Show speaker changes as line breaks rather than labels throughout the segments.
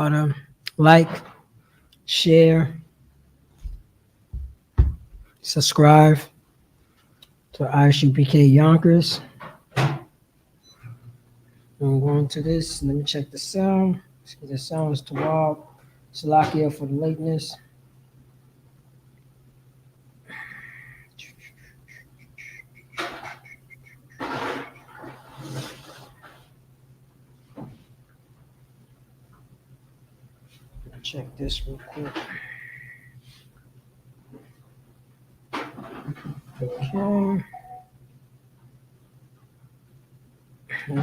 y'all to like, share, subscribe to I.S.U.P.K. Yonkers. I'm going to this. Let me check the sound. The sound is too wild. Salakia for the lateness. Check this real quick. Okay.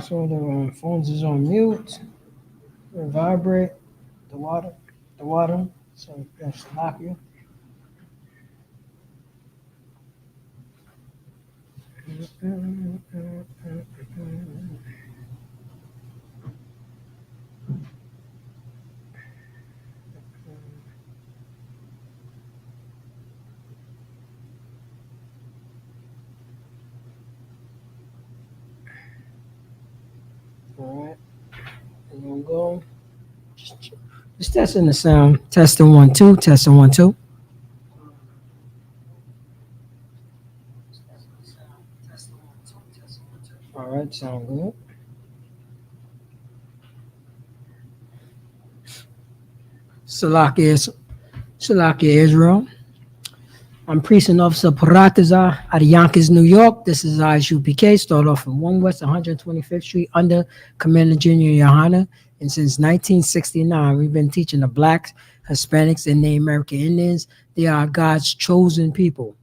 So the phones is on mute. They vibrate. The water. The water. So that's Salakia. All right. And we'll go. Just testing the sound. Testing 1 2. Testing 1 2. All right. Sound good. Salakia Israel. I'm Precinct Officer Parataza out of Yonkers, New York. This is I.S.U.P.K. Start off in 1 West 125th Street under Commander Junior Yohana. And since 1969, we've been teaching the Blacks, Hispanics, and Native American Indians. They are God's chosen people.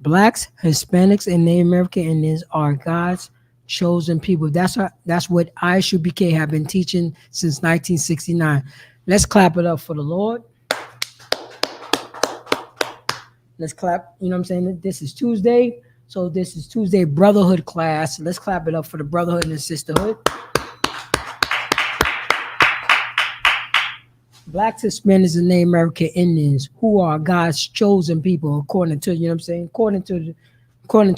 Blacks, Hispanics, and Native American Indians are God's chosen people. That's what I.S.U.P.K. have been teaching since 1969. Let's clap it up for the Lord. Let's clap. You know what I'm saying? This is Tuesday. So this is Tuesday Brotherhood class. Let's clap it up for the Brotherhood and the Sisterhood. Blacks, Hispanics, and Native American Indians, who are God's chosen people, according to, you know what I'm saying? According to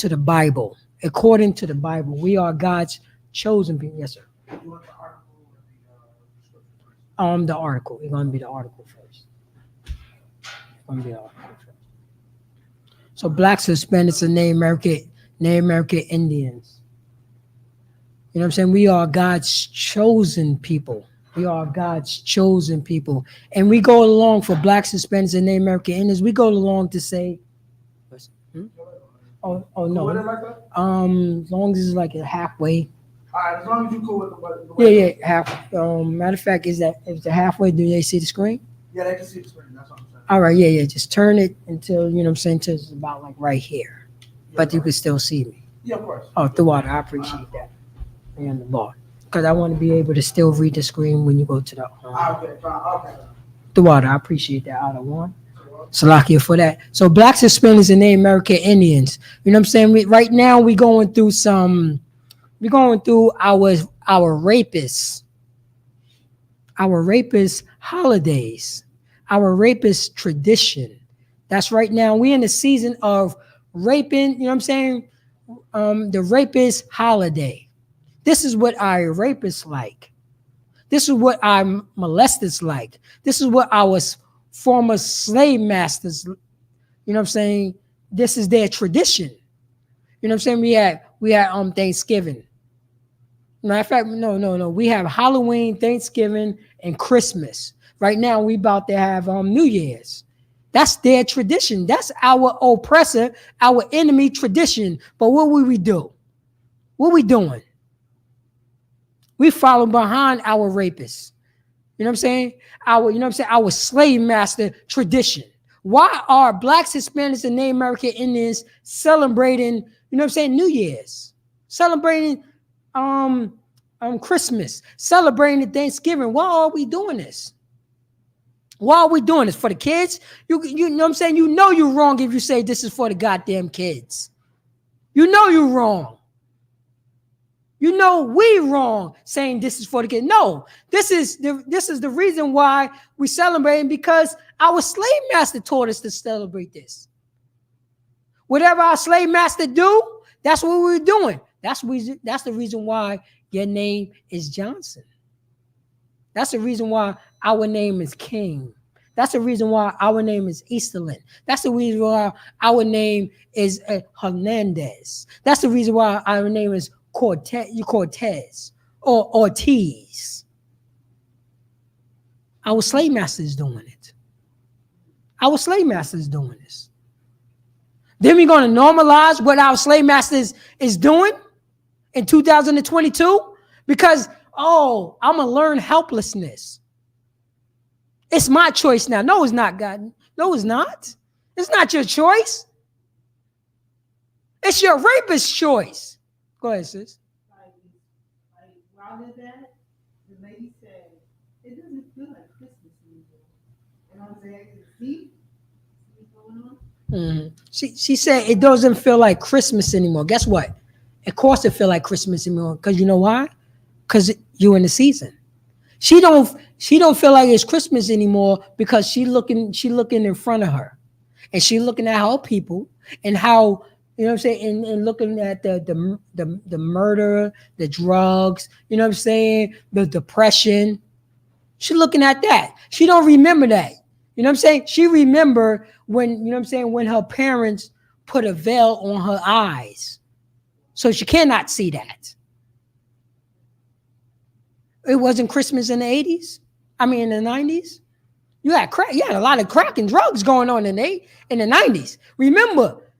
the Bible. According to the Bible, we are God's chosen people. Yes, sir. You want the article or the article. It's gonna be the article first. So Blacks, Hispanics, and Native American Indians. You know what I'm saying? We are God's chosen people. We are God's chosen people. And we go along for Blacks, Hispanics, and Native American Indians. We go along to say, oh no. As long as it's like a halfway.
All right, as long as you cool with the
Yeah, half. Matter of fact, if the halfway, do they see the screen?
Yeah, they can see the screen. That's what I'm saying.
All right, yeah. Just turn it until, you know what I'm saying, until it's about like right here. Yeah, but you can still see me.
Yeah, of course.
Oh, the water. I appreciate that. And the bar. Because I want to be able to still read the screen when you go to the
Okay.
The water. I appreciate that out of one. Salakia for that. So Blacks, Hispanics, and Native American Indians. You know what I'm saying? Right now we're going through our rapist holidays, our rapist tradition. That's right now. We're in the season of raping, you know what I'm saying? The rapist holiday. This is what our rapists like. This is what our molesters like. This is what our former slave masters, you know what I'm saying? This is their tradition. You know what I'm saying? We had Thanksgiving. Matter of fact, no. We have Halloween, Thanksgiving, and Christmas. Right now, we about to have New Year's. That's their tradition. That's our oppressor, our enemy tradition. But what will we do? What we doing? We follow behind our rapists. You know what I'm saying? Our slave master tradition. Why are Blacks, Hispanics, and Native American Indians celebrating, you know what I'm saying, New Year's? Celebrating Christmas, celebrating Thanksgiving. Why are we doing this? Why are we doing this? For the kids? You know what I'm saying? You know you're wrong if you say this is for the goddamn kids. You know you're wrong. You know we wrong saying this is for the kids. No, this is the reason why we celebrating, because our slave master taught us to celebrate this. Whatever our slave master do, that's what we're doing. That's the reason why your name is Johnson. That's the reason why our name is King. That's the reason why our name is Easterlin. That's the reason why our name is Hernandez. That's the reason why our name is Cortez or Ortiz. Our slave master is doing it. Our slave master is doing this. Then we're going to normalize what our slave master is doing in 2022 because, oh, I'm going to learn helplessness. It's my choice now. No, it's not, God. No, it's not. It's not your choice. It's your rapist's choice. Go ahead, sis.
Like where I live at, the lady said, it doesn't feel like Christmas anymore. And I was like, see what's going on?
She said it doesn't feel like Christmas anymore. Guess what? Of course it feel like Christmas anymore. Because you know why? Because you're in the season. She don't feel like it's Christmas anymore because she looking in front of her. And she looking at her people and how, you know what I'm saying, and looking at the murder, the drugs, you know what I'm saying, the depression. She looking at that. She don't remember that. You know what I'm saying? She remember when, you know what I'm saying, when her parents put a veil on her eyes. So she cannot see that. It wasn't Christmas in the 80s. I mean, in the 90s. You had a lot of crack and drugs going on in the 90s. Remember,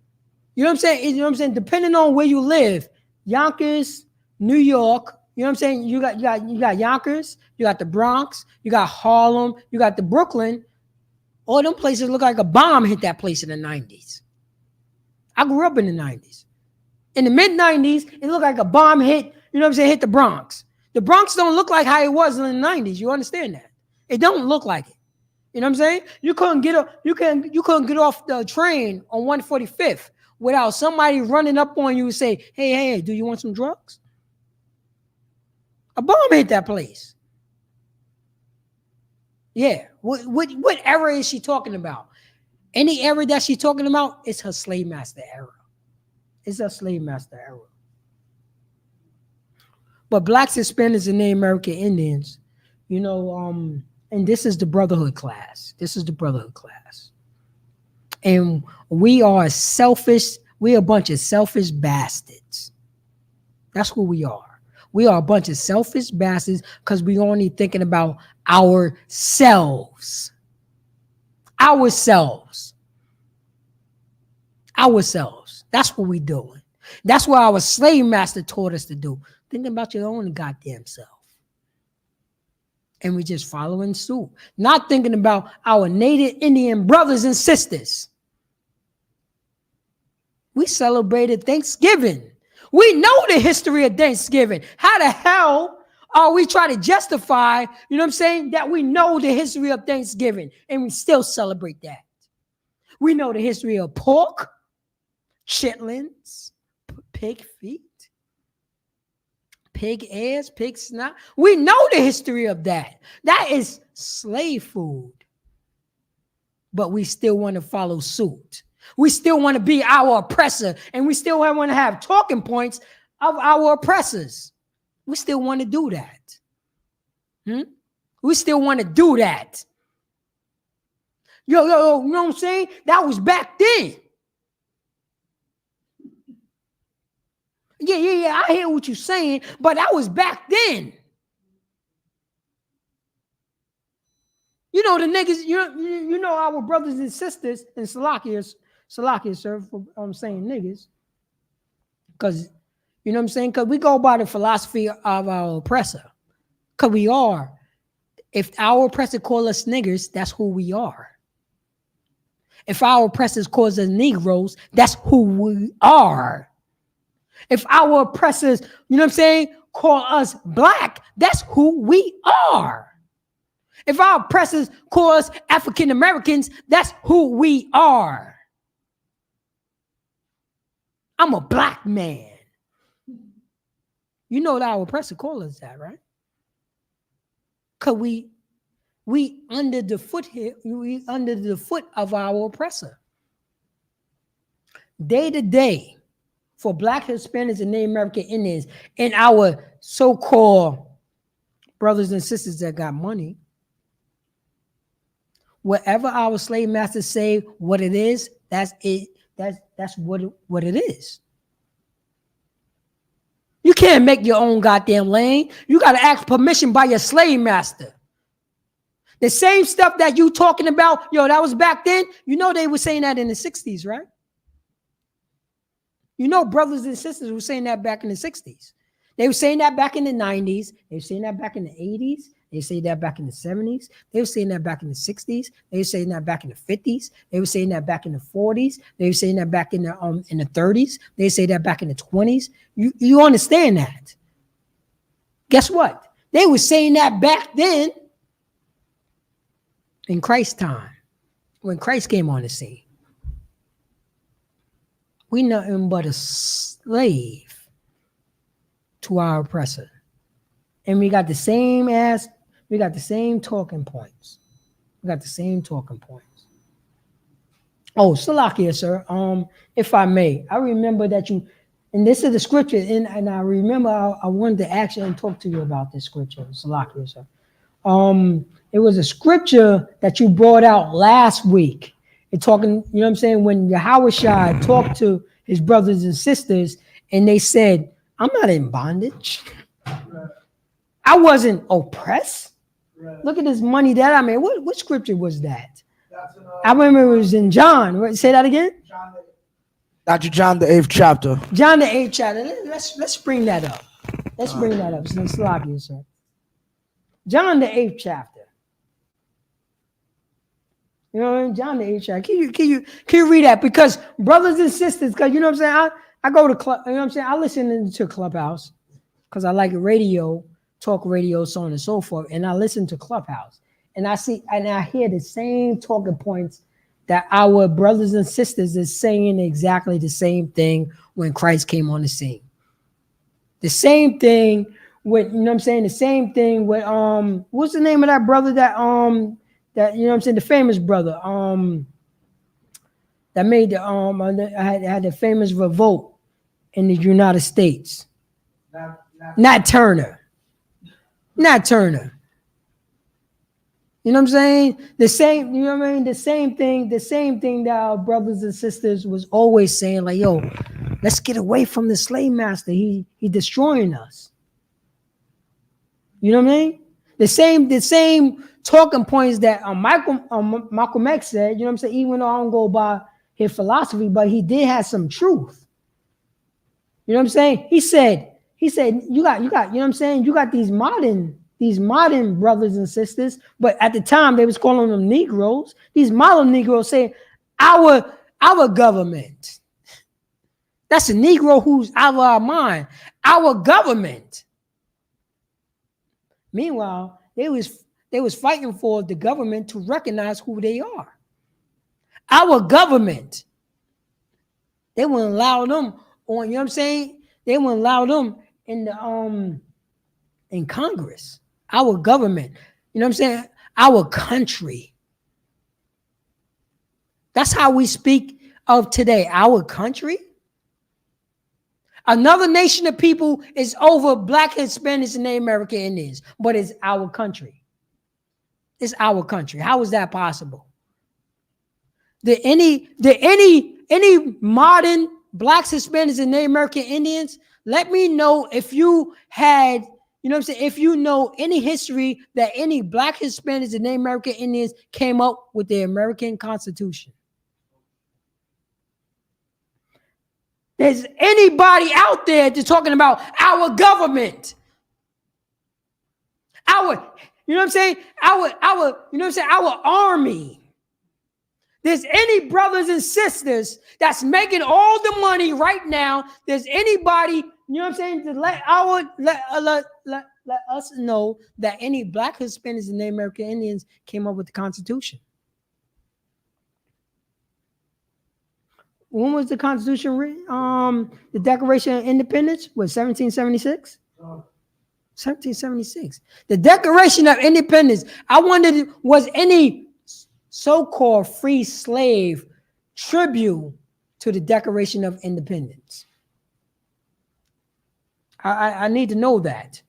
you know what I'm saying? You know what I'm saying? Depending on where you live, Yonkers, New York, you know what I'm saying? You got Yonkers, you got the Bronx, you got Harlem, you got the Brooklyn. All them places look like a bomb hit that place in the 90s. I grew up in the 90s. In the mid-90s, it looked like a bomb hit, you know what I'm saying, hit the Bronx. The Bronx don't look like how it was in the 90s. You understand that? It don't look like it. You know what I'm saying? You couldn't get off the train on 145th without somebody running up on you and say, hey, do you want some drugs? A bomb hit that place. Yeah. What era is she talking about? Any era that she's talking about, it's her slave master era. It's her slave master era. But blacks, Hispanics, and Native American Indians, you know, and this is the Brotherhood class. This is the Brotherhood class. And we are selfish. We're a bunch of selfish bastards. That's what we are. We are a bunch of selfish bastards because we only thinking about ourselves. Ourselves. That's what we doing. That's what our slave master taught us to do. Think about your own goddamn self. And we just following suit. Not thinking about our native Indian brothers and sisters. We celebrated Thanksgiving. We know the history of Thanksgiving. How the hell are we trying to justify, you know what I'm saying, that we know the history of Thanksgiving and we still celebrate that? We know the history of pork, chitlins, pig feet, pig ears, pig snot. We know the history of that. That is slave food. But we still want to follow suit. We still want to be our oppressor, and we still want to have talking points of our oppressors. We still want to do that. We still want to do that. Yo, you know what I'm saying? That was back then. Yeah, I hear what you're saying, but that was back then. You know, the niggas, you know our brothers and sisters in Salakia, sir, for saying niggas. Because, you know what I'm saying? Because we go by the philosophy of our oppressor. Because we are. If our oppressor call us niggers, that's who we are. If our oppressors call us Negroes, that's who we are. If our oppressors, you know what I'm saying, call us black, that's who we are. If our oppressors call us African Americans, that's who we are. I'm a black man. You know that our oppressor call us that, right? Because we under the foot here, we under the foot of our oppressor. Day to day, for Black, Hispanics, and Native American Indians, and our so-called brothers and sisters that got money, Whatever our slave masters say, what it is, that's it. That's what it is. You can't make your own goddamn lane. You got to ask permission by your slave master. The same stuff that you talking about, yo, that was back then. You know they were saying that in the 60s, right? You know brothers and sisters were saying that back in the 60s. They were saying that back in the 90s. They were saying that back in the 80s. They say that back in the 70s. They were saying that back in the 60s. They were saying that back in the 50s. They were saying that back in the 40s. They were saying that back in the 30s. They say that back in the 20s. You understand that? Guess what? They were saying that back then in Christ's time, when Christ came on the scene. We nothing but a slave to our oppressor. And we got the same talking points. We got the same talking points. Oh, Salakia, sir. If I may, I remember that you, and this is the scripture, and I remember I wanted to actually talk to you about this scripture, Salakia, sir. It was a scripture that you brought out last week. It talking, you know what I'm saying, when Yahushua talked to his brothers and sisters, and they said, I'm not in bondage.
Right.
I wasn't oppressed.
Right.
Look at this money that I made. What scripture was that?
That's in,
I remember it was in John. Say that again?
Dr. John, the 8th chapter.
John the 8th chapter. Let's bring that up. Let's bring that up. Salakia, sir. John the 8th chapter. You know what I mean? John the 8th chapter. Can you read that? Because brothers and sisters, because you know what I'm saying? I go to club, you know what I'm saying? I listen to Clubhouse because I like radio, talk radio, so on and so forth. And I listen to Clubhouse. And I see and I hear the same talking points that our brothers and sisters is saying exactly the same thing when Christ came on the scene. The same thing with, you know what I'm saying? The same thing with what's the name of that brother that you know what I'm saying, the famous brother that made the had the famous revolt in the United States. Not Turner. Not Turner. You know what I'm saying? The same, you know what I mean? The same thing that our brothers and sisters was always saying, like, yo, let's get away from the slave master. He destroying us. You know what I mean? The same talking points that Malcolm X said, you know what I'm saying? Even though I don't go by his philosophy, but he did have some truth. You know what I'm saying? He said, you got, you know what I'm saying? You got these modern brothers and sisters, but at the time they was calling them Negroes. These modern Negroes saying, our government. That's a Negro who's out of our mind. Our government. Meanwhile, they was fighting for the government to recognize who they are. Our government. They wouldn't allow them on, you know what I'm saying? They wouldn't allow them in the in Congress. Our government. You know what I'm saying? Our country. That's how we speak of today. Our country. Another nation of people is over Black, Hispanics, and Native American Indians, but it's our country. It's our country. How is that possible? Did any modern Blacks, Hispanics, and Native American Indians, let me know if you had, you know what I'm saying, if you know any history that any Black, Hispanics, and Native American Indians came up with the American Constitution. There's anybody out there that's talking about our government, you know what I'm saying, you know what I'm saying, our army. There's any brothers and sisters that's making all the money right now. There's anybody, you know what I'm saying, to let us know that any Black, Hispanics, and Native American Indians came up with the Constitution. When was the Constitution written? The Declaration of Independence was 1776? 1776. The Declaration of Independence. I wondered, was any so-called free slave tribute to the Declaration of Independence? I need to know that.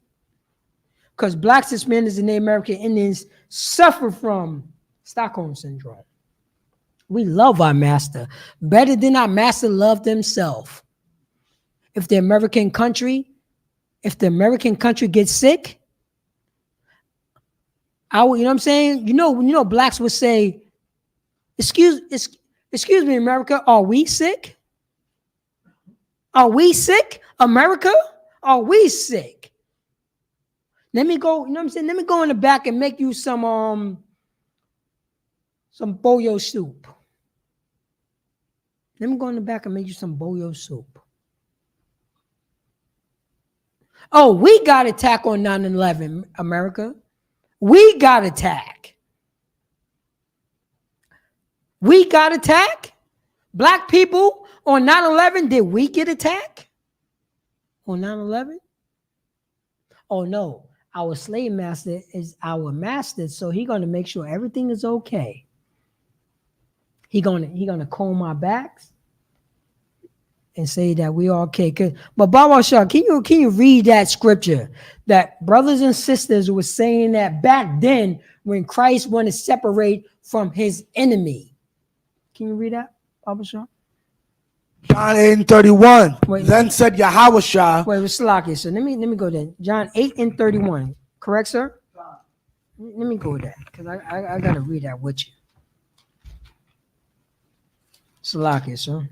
Because Blacks, Hispanics, and Native American Indians suffer from Stockholm syndrome. We love our master better than our master loved himself. If the American country gets sick, you know what I'm saying? You know, blacks would say, excuse me, America, are we sick? Are we sick? America? Are we sick? Let me go, you know what I'm saying? Let me go in the back and make you some boyo soup. Let me go in the back and make you some boyo soup. Oh, we got attack on 9/11, America. We got attack. We got attack. Black people on 9/11, did we get attacked on 9/11? Oh no, our slave master is our master, so he's gonna make sure everything is okay. He gonna comb our backs and say that we are okay. But Baba Shah, can you read that scripture that brothers and sisters were saying that back then when Christ wanted to separate from his enemy? Can you read that, Baba Shah?
John 8:31. Then said Yahushua.
Wait, Salaki, so let me go there. John 8:31. Correct, sir? Let me go there because I gotta read that with you. Salaki, sir.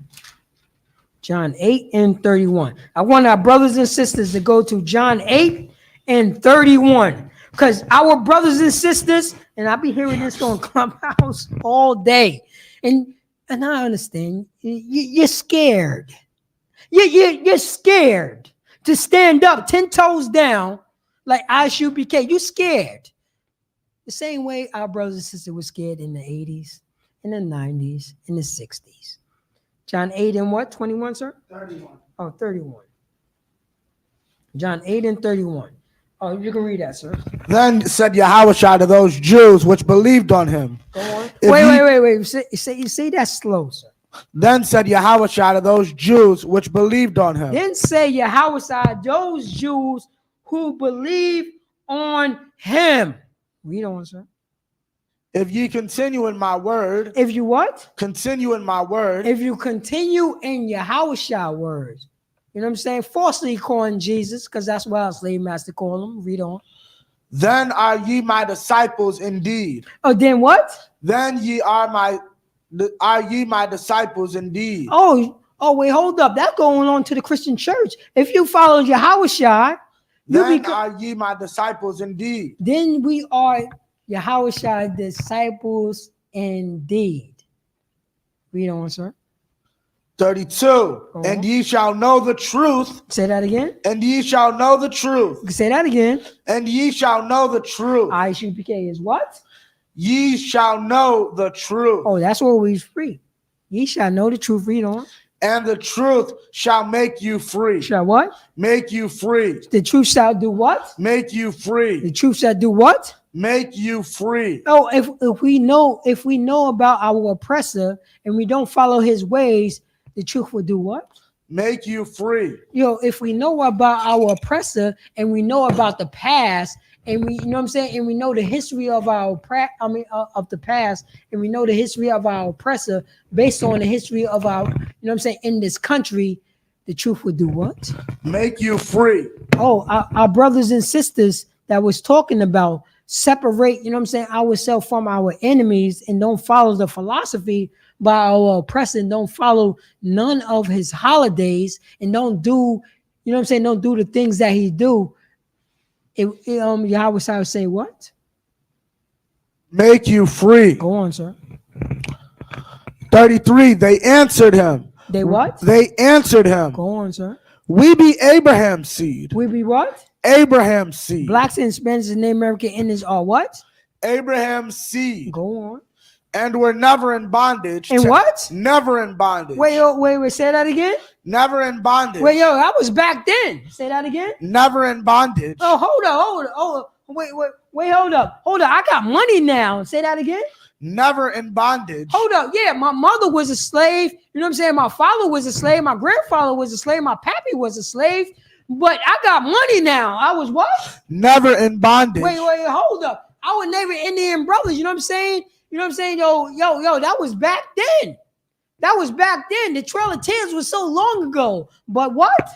John 8:31. I want our brothers and sisters to go to John 8:31 because our brothers and sisters, and I'll be hearing this on Clubhouse all day, and I understand you're scared. You're scared to stand up 10 toes down like I.S.U.P.K. You scared. The same way our brothers and sisters were scared in the 80s, in the 90s, in the 60s. John 8 and what? 21, sir?
31.
Oh, 31. John 8:31. Oh, you can read that, sir.
Then said Yahushua to those Jews which believed on him.
Go on. Wait. Say that slow, sir.
Then said Yahushua to those Jews which believed on him.
Then say Yahushua, those Jews who believe on him. Read on, sir.
If ye continue in my word.
If you what?
Continue in my word.
If you continue in Yahushua words. You know what I'm saying? Falsely calling Jesus, because that's what our slave master called him. Read on.
Then are ye my disciples indeed.
Oh, then what?
Then ye are ye my disciples indeed.
Oh, wait, hold up. That's going on to the Christian church. If you follow Yahushua,
then are ye my disciples indeed.
Then we are Yahushua disciples indeed. Read on, sir.
32. And ye shall know the truth.
Say that again.
And ye shall know the truth.
Say that again.
And ye shall know the truth.
I.S.U.P.K. is what?
Ye shall know the truth.
Oh, that's what we free. Ye shall know the truth. Read on.
And the truth shall make you free.
Shall what?
Make you free.
The truth shall do what?
Make you free.
The truth shall do what?
Make you free.
Oh, if we know about our oppressor and we don't follow his ways, the truth will do what?
Make you free.
If we know about our oppressor and we know about the past, and we, you know what I'm saying, and we know the history of of the past, and we know the history of our oppressor based on the history of our, you know what I'm saying, in this country, the truth will do what?
Make you free.
Oh, our brothers and sisters that was talking about separate, you know what I'm saying, ourselves from our enemies and don't follow the philosophy by our oppressor, and don't follow none of his holidays, and don't do, you know what I'm saying, don't do the things that he do. Yahweh would say what?
Make you free.
Go on, sir.
33. They answered him.
They what?
They answered him.
Go on, sir.
We be Abraham's seed.
We be what?
Abraham's seed.
Blacks and Spanish and Native American Indians are what?
Abraham's seed.
Go on.
And we're never in bondage.
And what?
Never in bondage.
Wait, say that again?
Never in bondage.
Wait, I was back then. Say that again?
Never in bondage.
Oh, hold up. Wait, hold up. I got money now. Say that again?
Never in bondage.
Hold up. Yeah, my mother was a slave. You know what I'm saying? My father was a slave. My grandfather was a slave. My pappy was a slave. But I got money now. I was what?
Never in bondage.
Wait, hold up. Our neighbor Indian brothers, you know what I'm saying? You know what I'm saying? Yo, that was back then. That was back then. The Trail of Tears was so long ago. But what?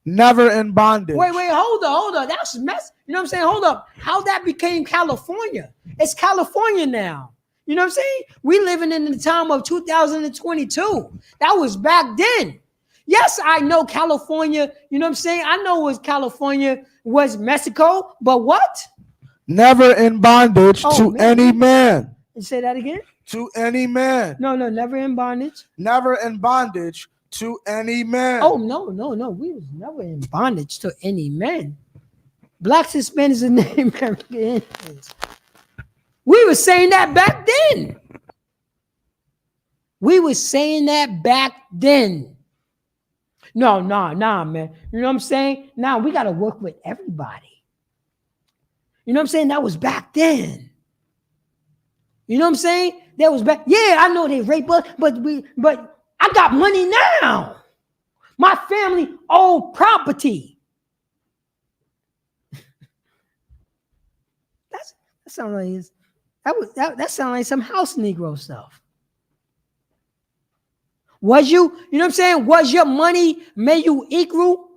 Never in bondage.
Wait, hold on. That's mess. You know what I'm saying? Hold up. How that became California? It's California now. You know what I'm saying? We living in the time of 2022. That was back then. Yes, I know California. You know what I'm saying? I know was California was Mexico, but what?
Never in bondage to any man.
Say that again.
To any man.
No, never in bondage.
Never in bondage to any man.
Oh, no. We was never in bondage to any man. Blacks, Hispanics, and Native American Indians. We were saying that back then. No, man. You know what I'm saying? Now we got to work with everybody. You know what I'm saying? That was back then. You know what I'm saying? That was back. Yeah, I know they rape us, but I got money now. My family owned property. That sounds like that sounds like some house Negro stuff. Was you know what I'm saying? Was your money made you equal?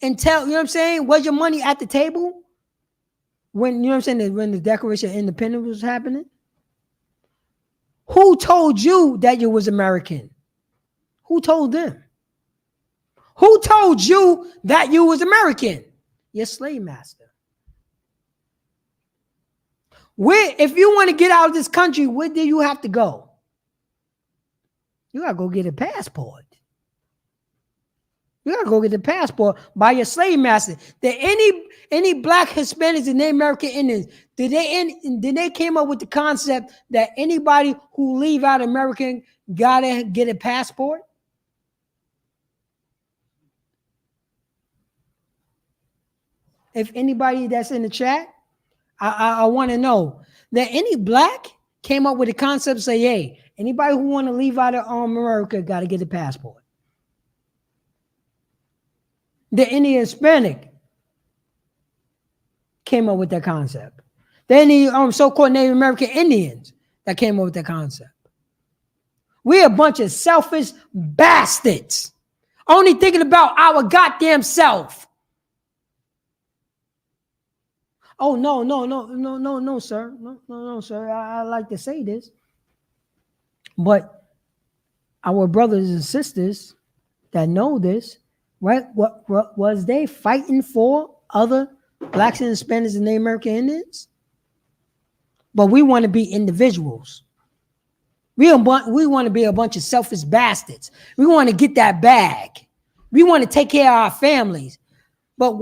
You know what I'm saying? Was your money at the table? When, you know what I'm saying, when the Declaration of Independence was happening? Who told you that you was American? Who told them? Who told you that you was American? Your slave master. If you want to get out of this country, where do you have to go? You gotta go get a passport. You gotta go get the passport by your slave master. Did any black Hispanics and Native American Indians, did they came up with the concept that anybody who leave out American gotta get a passport? If anybody that's in the chat, I want to know that any black came up with the concept, say, hey, anybody who want to leave out of America got to get a passport. The any Hispanic came up with that concept. The any so-called Native American Indians that came up with that concept. We're a bunch of selfish bastards, only thinking about our goddamn self. Oh, no, sir. No, sir. I like to say this. But our brothers and sisters that know this, right? What was they fighting for other blacks and Hispanics and Native American Indians? But we want to be individuals. We want to be a bunch of selfish bastards. We want to get that bag. We want to take care of our families. But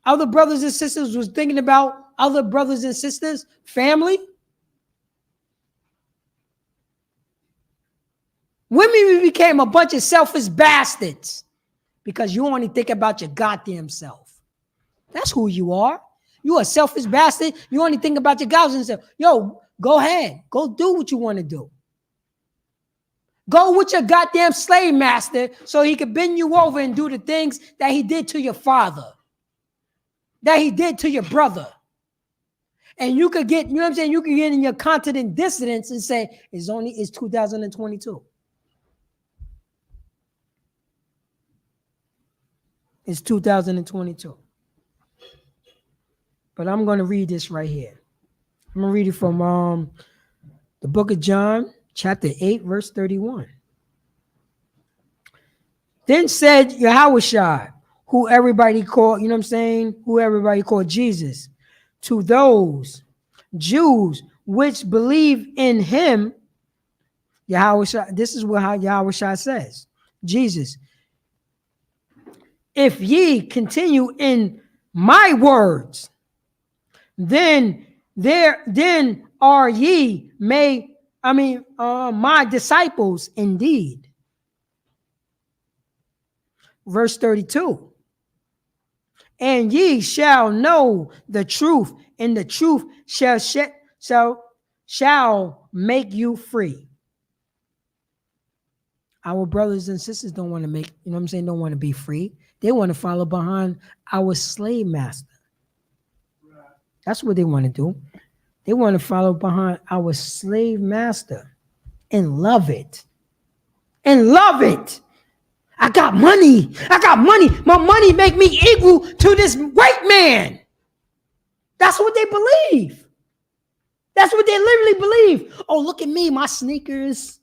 other brothers and sisters was thinking about other brothers and sisters, family. Women became a bunch of selfish bastards because you only think about your goddamn self. That's who you are. You a selfish bastard. You only think about your goddamn self. Yo, go ahead. Go do what you want to do. Go with your goddamn slave master so he could bend you over and do the things that he did to your father, that he did to your brother. And you could get, you know what I'm saying? You could get in your continent dissidence and say, it's 2022. It's 2022. But I'm going to read this right here. I'm going to read it from the book of John, chapter 8, verse 31. Then said Yahushua, who everybody called, you know what I'm saying? Who everybody called Jesus, to those Jews which believe in him, Yahushua, this is what Yahushua says, Jesus, if ye continue in my words, then are ye my disciples indeed. Verse 32. And ye shall know the truth, and the truth shall make you free. Our brothers and sisters don't want to make, you know what I'm saying, don't want to be free. They want to follow behind our slave master. That's what they want to do. They want to follow behind our slave master and love it. And love it. I got money. I got money. My money make me equal to this white man. That's what they believe. That's what they literally believe. Oh, look at me, my sneakers.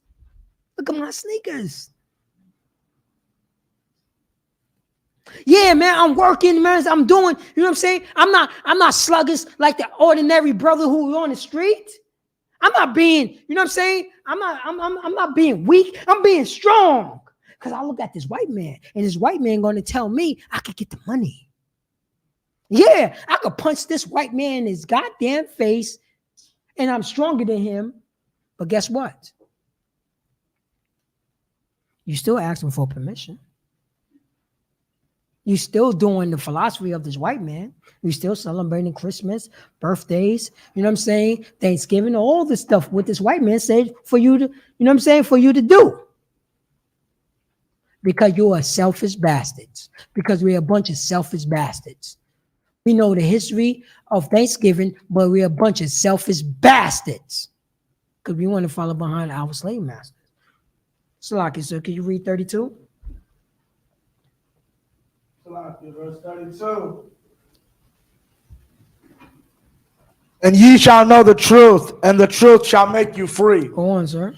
Look at my sneakers. Yeah, man, I'm working, man. I'm doing, you know what I'm saying? I'm not sluggish like the ordinary brother who's on the street. I'm not being, you know what I'm saying? I'm not being weak. I'm being strong. Because I look at this white man, and this white man going to tell me I could get the money. Yeah, I could punch this white man in his goddamn face, and I'm stronger than him. But guess what? You still asking for permission. You still doing the philosophy of this white man. You still celebrating Christmas, birthdays, you know what I'm saying? Thanksgiving, all this stuff what this white man said for you to, you know what I'm saying, for you to do. Because you are selfish bastards. Because we're a bunch of selfish bastards. We know the history of Thanksgiving, but we're a bunch of selfish bastards. Because we want to follow behind our slave masters. Salaki, sir, can you read 32?
Verse 32. And ye shall know the truth, and the truth shall make you free.
Go on, sir.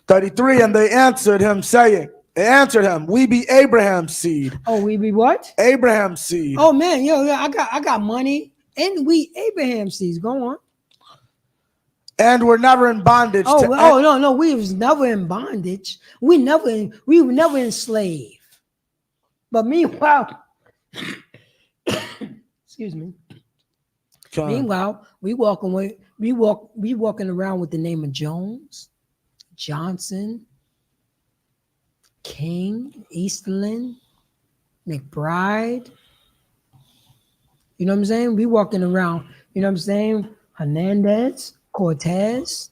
33. And they answered him, we be Abraham's seed.
Oh, we be what?
Abraham's seed.
Oh man, I got money, and we Abraham seeds. Go on.
And we're never in bondage.
No, we was never in bondage. We were never enslaved. But meanwhile, excuse me. Meanwhile, we walking around with the name of Jones, Johnson, King, Eastland, McBride. You know what I'm saying? We walking around, you know what I'm saying? Hernandez, Cortez,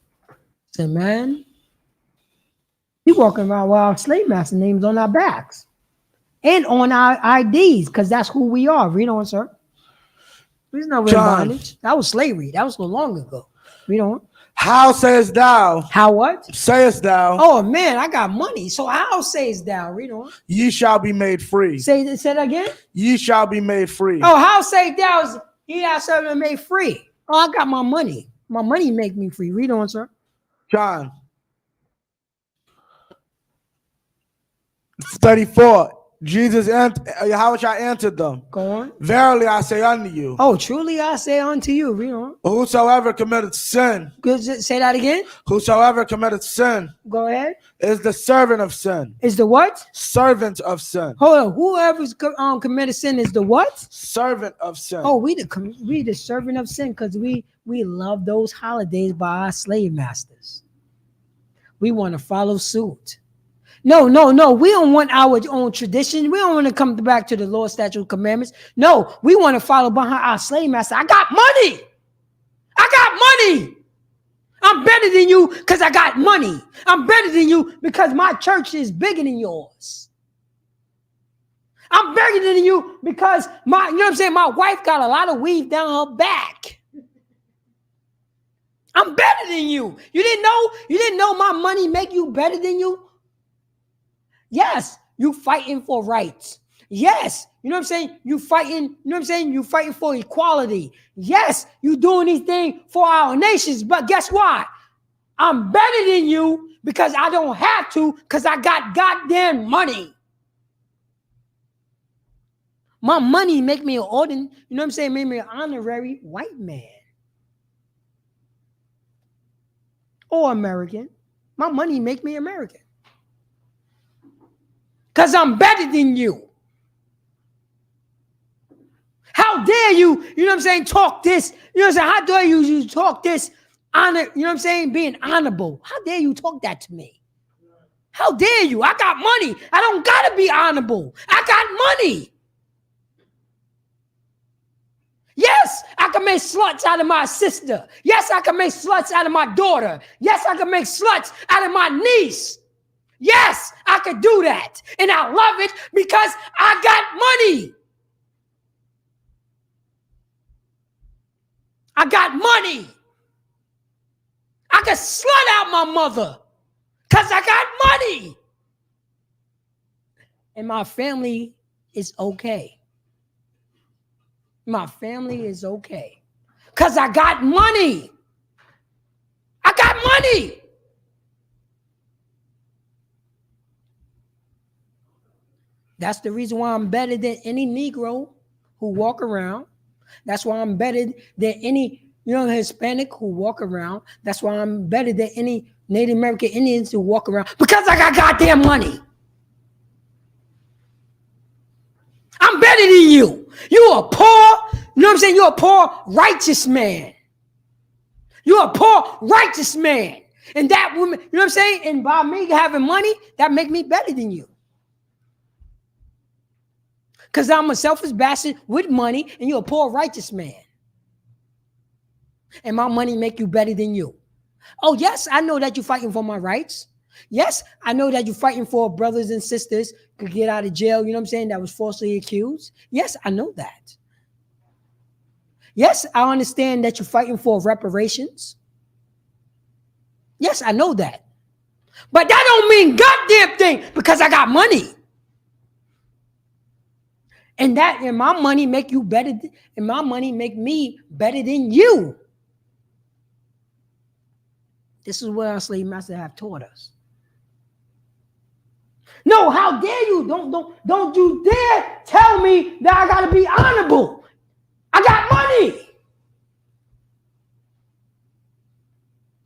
Seman. We walking around with our slave master names on our backs and on our IDs, because that's who we are. Read on, sir. We're never in bondage. That was slavery. That was so long ago. Read on.
How sayest thou?
How what?
Sayest thou?
Oh man, I got money. So how sayest thou? Read on.
Ye shall be made free.
Say that again.
Ye shall be made free.
Oh, how say thou? Ye shall be made free. Oh, I got my money. My money make me free. Read on, sir.
John 34. Jesus Yahushua answered them.
Go on.
Verily I say unto you.
Oh, truly I say unto you. Read on.
Whosoever committeth sin.
Good. Say that again.
Whosoever committeth sin.
Go ahead.
Is the servant of sin.
Is the what?
Servant of sin.
Hold on. Whoever's committed sin is the what?
Servant of sin.
Oh, we the servant of sin, because we love those holidays by our slave masters. We want to follow suit. No. We don't want our own tradition. We don't want to come back to the law, statute, commandments. No, we want to follow behind our slave master. I got money. I'm better than you because I got money. I'm better than you because my church is bigger than yours. I'm better than you because you know what I'm saying? My wife got a lot of weave down her back. I'm better than you. You didn't know my money make you better than you? Yes, you fighting for rights. Yes, you know what I'm saying? You fighting, you know what I'm saying? You fighting for equality. Yes, you doing these things for our nations. But guess what? I'm better than you because I don't have to, because I got goddamn money. My money make me an ordinary, you know what I'm saying? Make me an honorary white man. Or American. My money make me American. Because I'm better than you. How dare you, you know what I'm saying, talk this, you know what I'm saying, how dare you talk this, honor, you know what I'm saying, being honorable. How dare you talk that to me? How dare you? I got money. I don't got to be honorable. I got money. Yes, I can make sluts out of my sister. Yes, I can make sluts out of my daughter. Yes, I can make sluts out of my niece. Yes, I could do that. And I love it because I got money. I got money. I could slut out my mother because I got money. And my family is okay. My family is okay. Because I got money. I got money. That's the reason why I'm better than any Negro who walk around. That's why I'm better than any Hispanic who walk around. That's why I'm better than any Native American Indians who walk around. Because I got goddamn money. I'm better than you. You are poor, You're a poor, righteous man. You're a poor, righteous man. And that woman, And by me having money, that make me better than you. Because I'm a selfish bastard with money, and you're a poor, righteous man. And my money make you better than you. Oh, yes, I know that you're fighting for my rights. Yes, I know that you're fighting for brothers and sisters to get out of jail, that was falsely accused. Yes, I know that. Yes, I understand that you're fighting for reparations. Yes, I know that. But that don't mean goddamn thing because I got money. And my money make you better, and my money make me better than you. This is what our slave masters have taught us. No, how dare you? Don't you dare tell me that I gotta be honorable. I got money.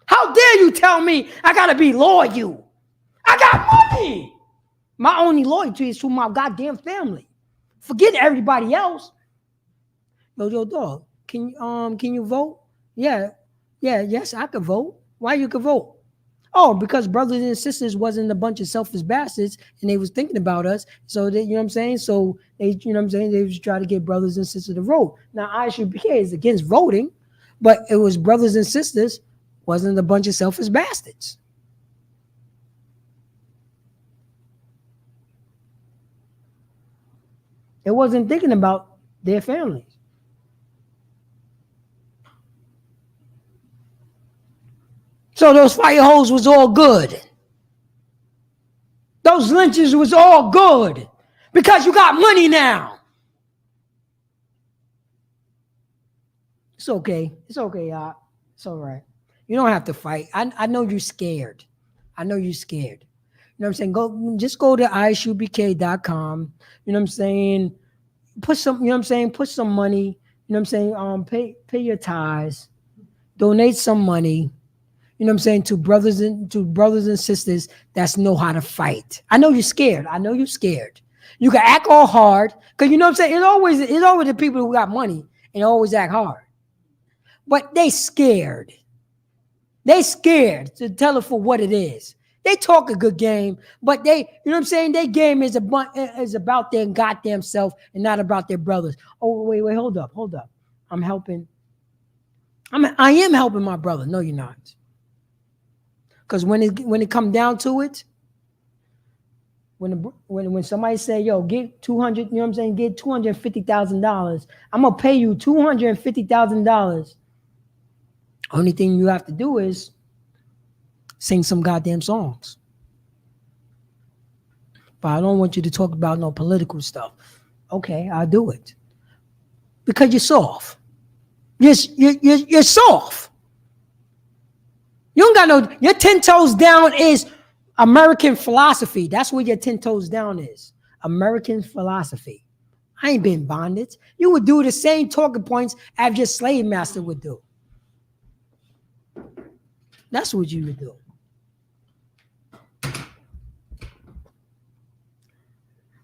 How dare you tell me I gotta be loyal? I got money. My only loyalty is to my goddamn family. Forget everybody else. Yo, dog. Can you vote? Yes, I can vote. Why you can vote? Oh, because brothers and sisters wasn't a bunch of selfish bastards and they was thinking about us. So they, So they, they was trying to get brothers and sisters to vote. Now I.S.U.P.K is against voting, but it was brothers and sisters, wasn't a bunch of selfish bastards. It wasn't thinking about their families. So those fire holes was all good. Those lynches was all good because you got money now. It's okay. It's okay, y'all. It's all right. You don't have to fight. I know you're scared. I know you're scared. Just go to I.S.U.P.K.com. Put some, put some money, pay your tithes, donate some money, to brothers and sisters that know how to fight. I know you're scared. You can act all hard because it's always the people who got money and always act hard. But they scared. They scared to tell it for what it is. They talk a good game, but their game is about their goddamn self and not about their brothers. Oh, wait, hold up. I am helping my brother. No, you're not. Because when it come down to it, when somebody say, yo, get 200, get $250,000, I'm gonna pay you $250,000. Only thing you have to do is sing some goddamn songs. But I don't want you to talk about no political stuff. Okay, I'll do it. Because you're soft. You're soft. You don't got no, your 10 toes down is American philosophy. That's what your 10 toes down is. American philosophy. I ain't been bonded. You would do the same talking points as your slave master would do. That's what you would do.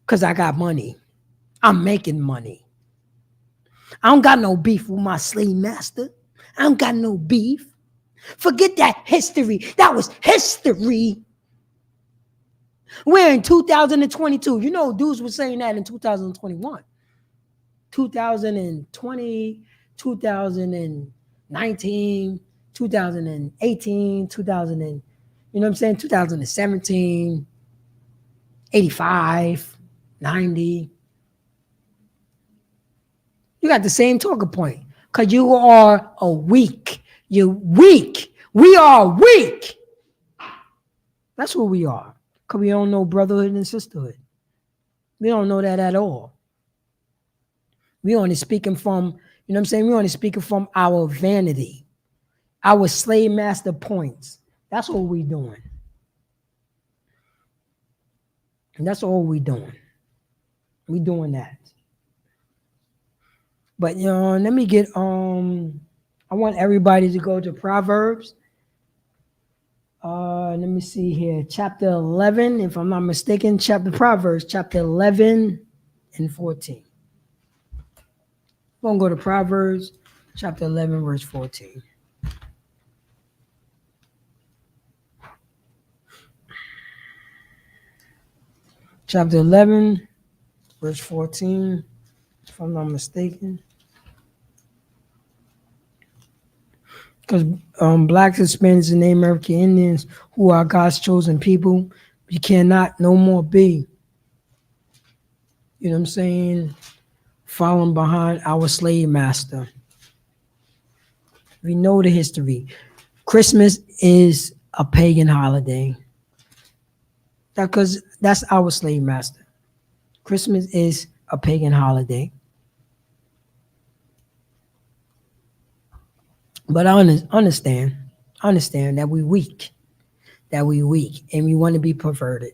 Because I got money. I'm making money. I don't got no beef with my slave master. I don't got no beef. Forget that history. That was history. We're in 2022. Dudes were saying that in 2021. 2020, 2019, 2018, 2017, 85, 90. You got the same talking point because you are a weak. You're weak. We are weak. That's what we are. Because we don't know brotherhood and sisterhood. We don't know that at all. We only speaking from, you know what I'm saying? We only speaking from our vanity, our slave master points. That's what we doing. And that's all we doing. We doing that. But let me get I want everybody to go to Proverbs. Let me see here. Chapter 11, if I'm not mistaken, Proverbs, chapter 11 and 14. We're going to go to Proverbs, chapter 11, verse 14. Chapter 11, verse 14, if I'm not mistaken. Because blacks, Hispanics, and Native American Indians, who are God's chosen people, we cannot no more be, you know what I'm saying, following behind our slave master. We know the history. Christmas is a pagan holiday. Because that's our slave master. Christmas is a pagan holiday. But I understand that we weak, and we want to be perverted.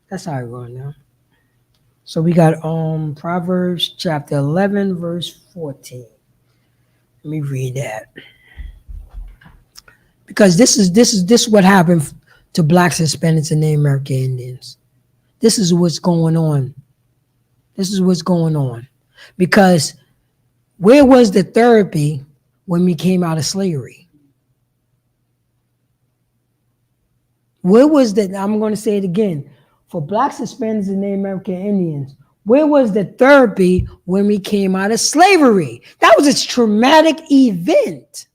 That's how we're going now. So we got Proverbs chapter 11, verse 14. Let me read that. Because this is what happened to blacks, Hispanics, and Native American Indians. This is what's going on. This is what's going on. Because where was the therapy when we came out of slavery? Where was the, I'm going to say it again, for blacks, Hispanics, and Native American Indians, where was the therapy when we came out of slavery? That was a traumatic event.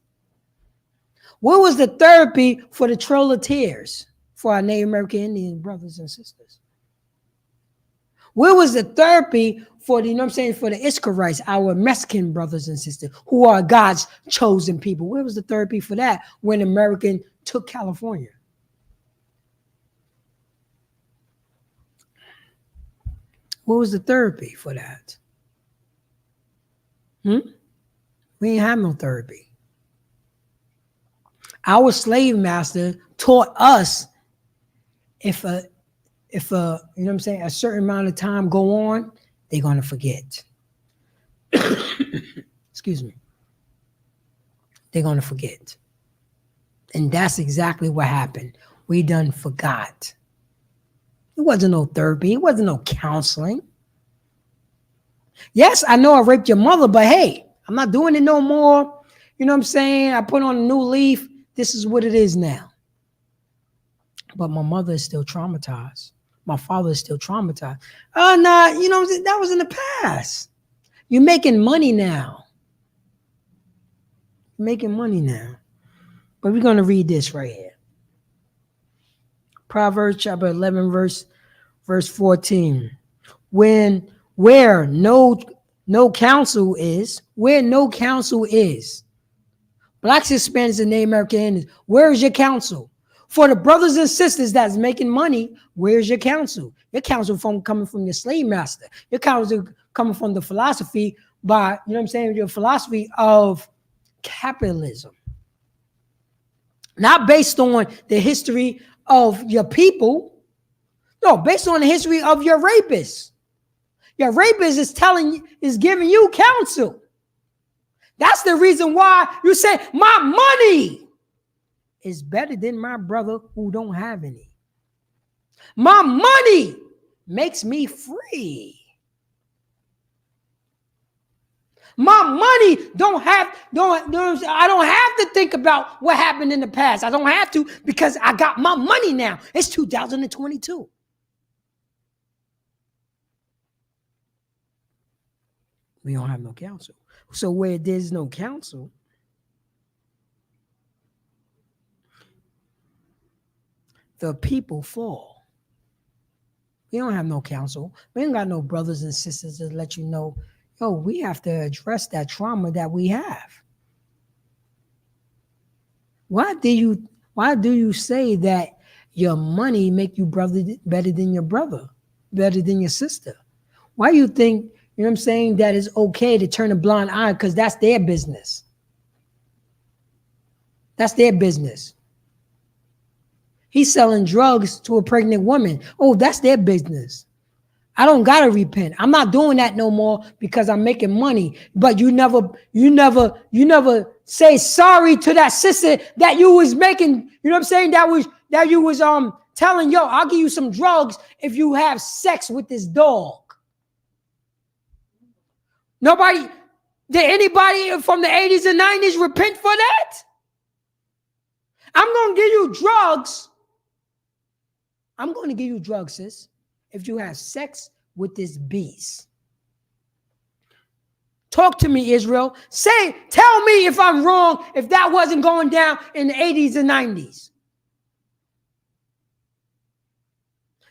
Where was the therapy for the Trail of Tears for our Native American Indian brothers and sisters? Where was the therapy for the, you know what I'm saying, for the Ishkarites, our Mexican brothers and sisters, who are God's chosen people? Where was the therapy for that when American took California? What was the therapy for that? We didn't have no therapy. Our slave master taught us if you know what I'm saying, a certain amount of time go on, they're going to forget. Excuse me. They're going to forget. And that's exactly what happened. We done forgot. It wasn't no therapy. It wasn't no counseling. Yes, I know I raped your mother, but hey, I'm not doing it no more. You know what I'm saying? I put on a new leaf. This is what it is now. But my mother is still traumatized. My father is still traumatized. Nah, you know, that was in the past. You're making money now. You're making money now. But we're going to read this right here. Proverbs chapter 11, verse 14. Where no counsel is, blacks, Hispanics, and Native American Indians, where is your counsel? For the brothers and sisters that's making money, where's your counsel? Your counsel coming from your slave master. Your counsel coming from the philosophy by, you know what I'm saying, your philosophy of capitalism. Not based on the history of your people. No, based on the history of your rapists. Your rapist is giving you counsel. That's the reason why you say my money is better than my brother who don't have any. My money makes me free. My money I don't have to think about what happened in the past. I don't have to because I got my money now. It's 2022. We don't have no counsel. So where there's no counsel, the people fall. We don't have no counsel. We ain't got no brothers and sisters to let you know, yo, we have to address that trauma that we have. Why do you say that your money make you better than your brother, better than your sister? Why you think, you know what I'm saying, that it's okay to turn a blind eye because that's their business? That's their business. He's selling drugs to a pregnant woman. Oh, that's their business. I don't gotta repent. I'm not doing that no more because I'm making money. But you never say sorry to that sister that you was making. You know what I'm saying? That you was telling, yo, I'll give you some drugs if you have sex with this dog. Nobody, did anybody from the 80s and 90s repent for that? I'm gonna give you drugs. I'm gonna give you drugs, sis, if you have sex with this beast. Talk to me, Israel. Tell me if I'm wrong, if that wasn't going down in the 80s and 90s.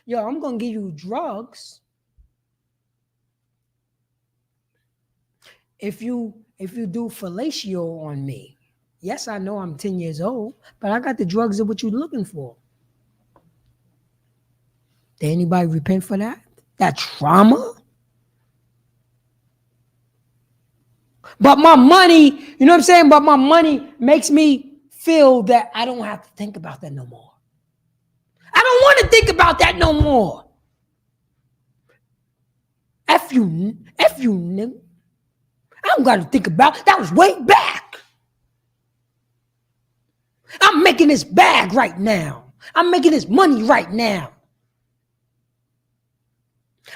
Yo, I'm going to give you drugs if you do fellatio on me. Yes, I know I'm 10 years old, but I got the drugs of what you're looking for. Did anybody repent for that? That trauma? But my money, you know what I'm saying? But my money makes me feel that I don't have to think about that no more. I don't want to think about that no more. F you, nigga. I don't got to think about that. Was way back. I'm making this bag right now. I'm making this money right now.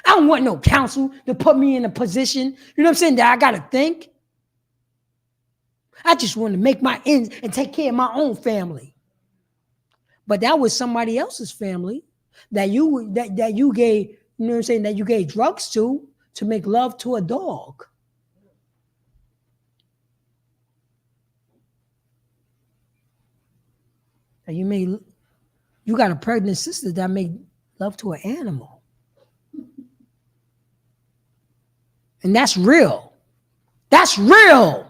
I don't want no counsel to put me in a position, you know what I'm saying, that I got to think. I just want to make my ends and take care of my own family. But that was somebody else's family that you gave, you know what I'm saying, that you gave drugs to make love to a dog. And you got a pregnant sister that made love to an animal. And that's real. That's real.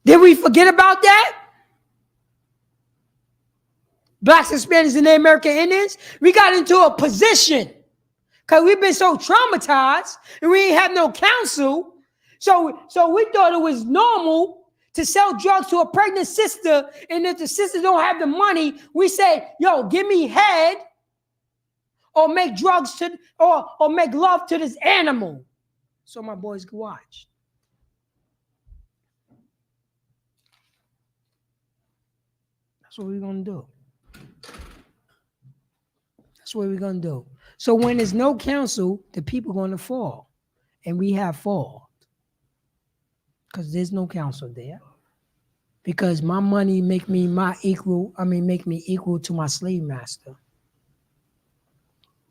Did we forget about that? Blacks, Hispanics, and Native American Indians, we got into a position because we've been so traumatized and we ain't have no counsel. So we thought it was normal to sell drugs to a pregnant sister, and if the sister don't have the money, we say, yo, give me head or make drugs to or make love to this animal so my boys can watch. That's what we're gonna do. That's what we're gonna do. So when there's no counsel, the people are gonna fall. And we have fallen. Because there's no counsel there. Because my money make me equal to my slave master.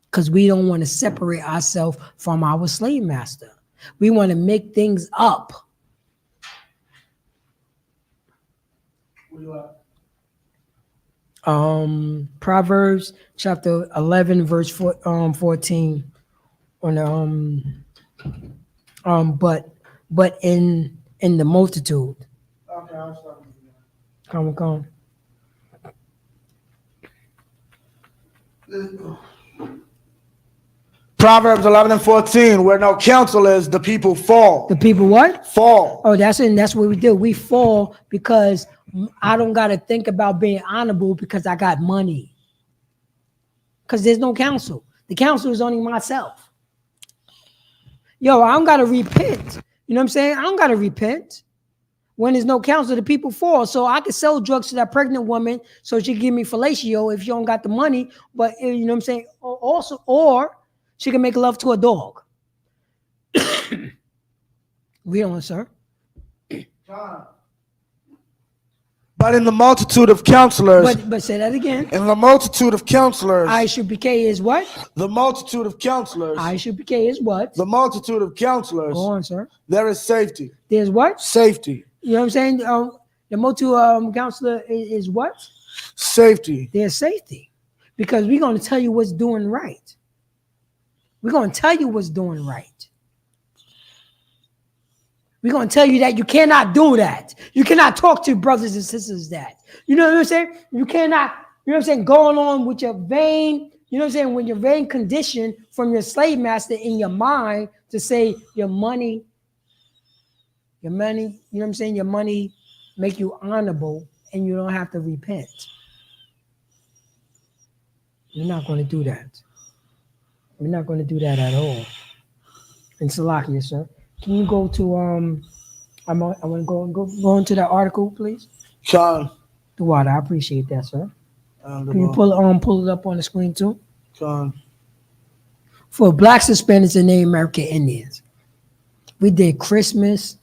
Because we don't want to separate ourselves from our slave master. We want to make things up. Proverbs chapter 11, verse 14. On but in the multitude.
Okay, I'll stop.
Come.
Proverbs 11 and 14, where no counsel is, the people fall.
The people what?
Fall.
Oh, that's what we do. We fall because I don't got to think about being honorable because I got money. Because there's no counsel. The counsel is only myself. Yo, I don't got to repent. You know what I'm saying? I don't got to repent. When there's no counsel, the people fall. So I could sell drugs to that pregnant woman so she can give me fellatio if she don't got the money. But you know what I'm saying? Also, or she can make love to a dog. Read on, sir.
But in the multitude of counselors.
But say that again.
In the multitude of counselors.
I.S.U.P.K is what?
The multitude of counselors.
I.S.U.P.K is what?
The multitude of counselors.
Go on, sir.
There is safety.
There's what?
Safety.
You know what I'm saying? The multitude counselor is what?
Safety.
There's safety. Because we're going to tell you what's doing right. We're going to tell you what's doing right. We're going to tell you that you cannot do that. You cannot talk to your brothers and sisters that. You know what I'm saying? You cannot, you know what I'm saying, going on with your vain, you know what I'm saying, when your vain condition from your slave master in your mind to say your money, you know what I'm saying, your money make you honorable and you don't have to repent. We're not going to do that. We're not going to do that at all. And Salakia, sir, can you go to I want to go into that article, please.
Con.
The water, I appreciate that, sir.
And
Can you pull it up on the screen too?
Con.
For Blacks, Hispanics, and Native American Indians, we did Christmas,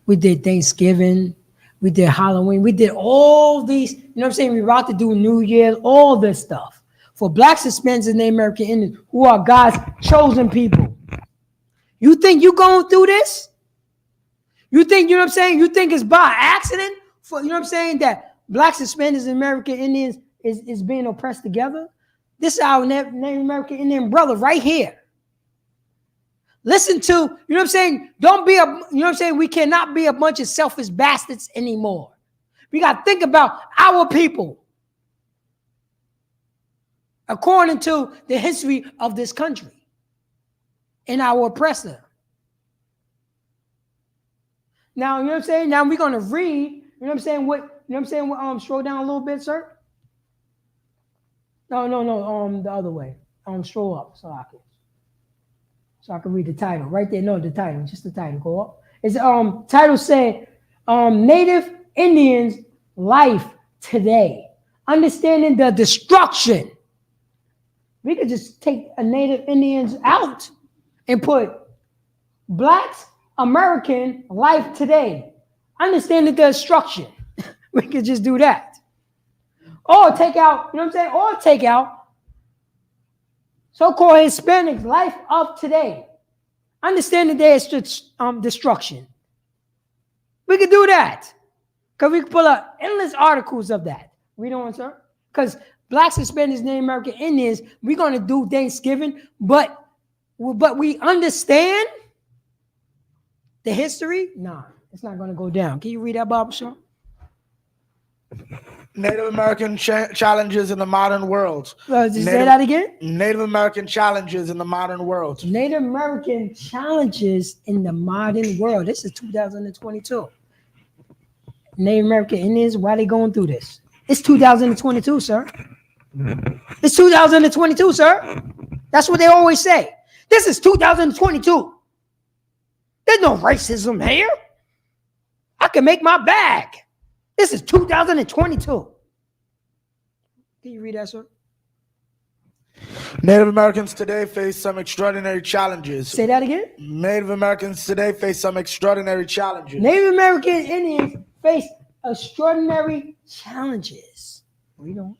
we did Thanksgiving, we did Halloween, we did all these. You know what I'm saying? We're about to do New Year's, all this stuff. For Blacks, Hispanics, and Native American Indians, who are God's chosen people. You think you going through this? You think, you know what I'm saying? You think it's by accident? For, you know what I'm saying? That Blacks, Hispanics, and American Indians is being oppressed together? This is our Native American Indian brother right here. Listen to, you know what I'm saying? Don't be a, you know what I'm saying? We cannot be a bunch of selfish bastards anymore. We got to think about our people according to the history of this country and our oppressor. Now, you know what I'm saying? Now we're going to read, you know what I'm saying? What, you know what I'm saying? Scroll down a little bit, sir. No, the other way. Scroll up so I can read the title. Right there, no, the title, just the title. Go up. It's title said Native Indians Life Today. Understanding the destruction. We could just take a Native Indians out and put Blacks American Life Today. Understanding the destruction. We could just do that. Or take out, you know what I'm saying? Or take out so-called Hispanics Life of Today. Understanding their destruction. We could do that. Because we could pull up endless articles of that. We don't, sir? Because Blacks, Hispanics, Native American Indians, we're going to do Thanksgiving, but we understand the history? Nah, it's not going to go down. Can you read that, Barbara Shaw?
Native American challenges in the modern world.
Say that again?
Native American challenges in the modern world.
Native American challenges in the modern world. This is 2022. Native American Indians, why are they going through this? It's 2022, sir. It's 2022, sir. That's what they always say. This is 2022. There's no racism here. I can make my bag. This is 2022. Can you read that, sir?
Native Americans today face some extraordinary challenges.
Say that again.
Native Americans today face some extraordinary challenges.
Native American Indians face extraordinary challenges. Read on.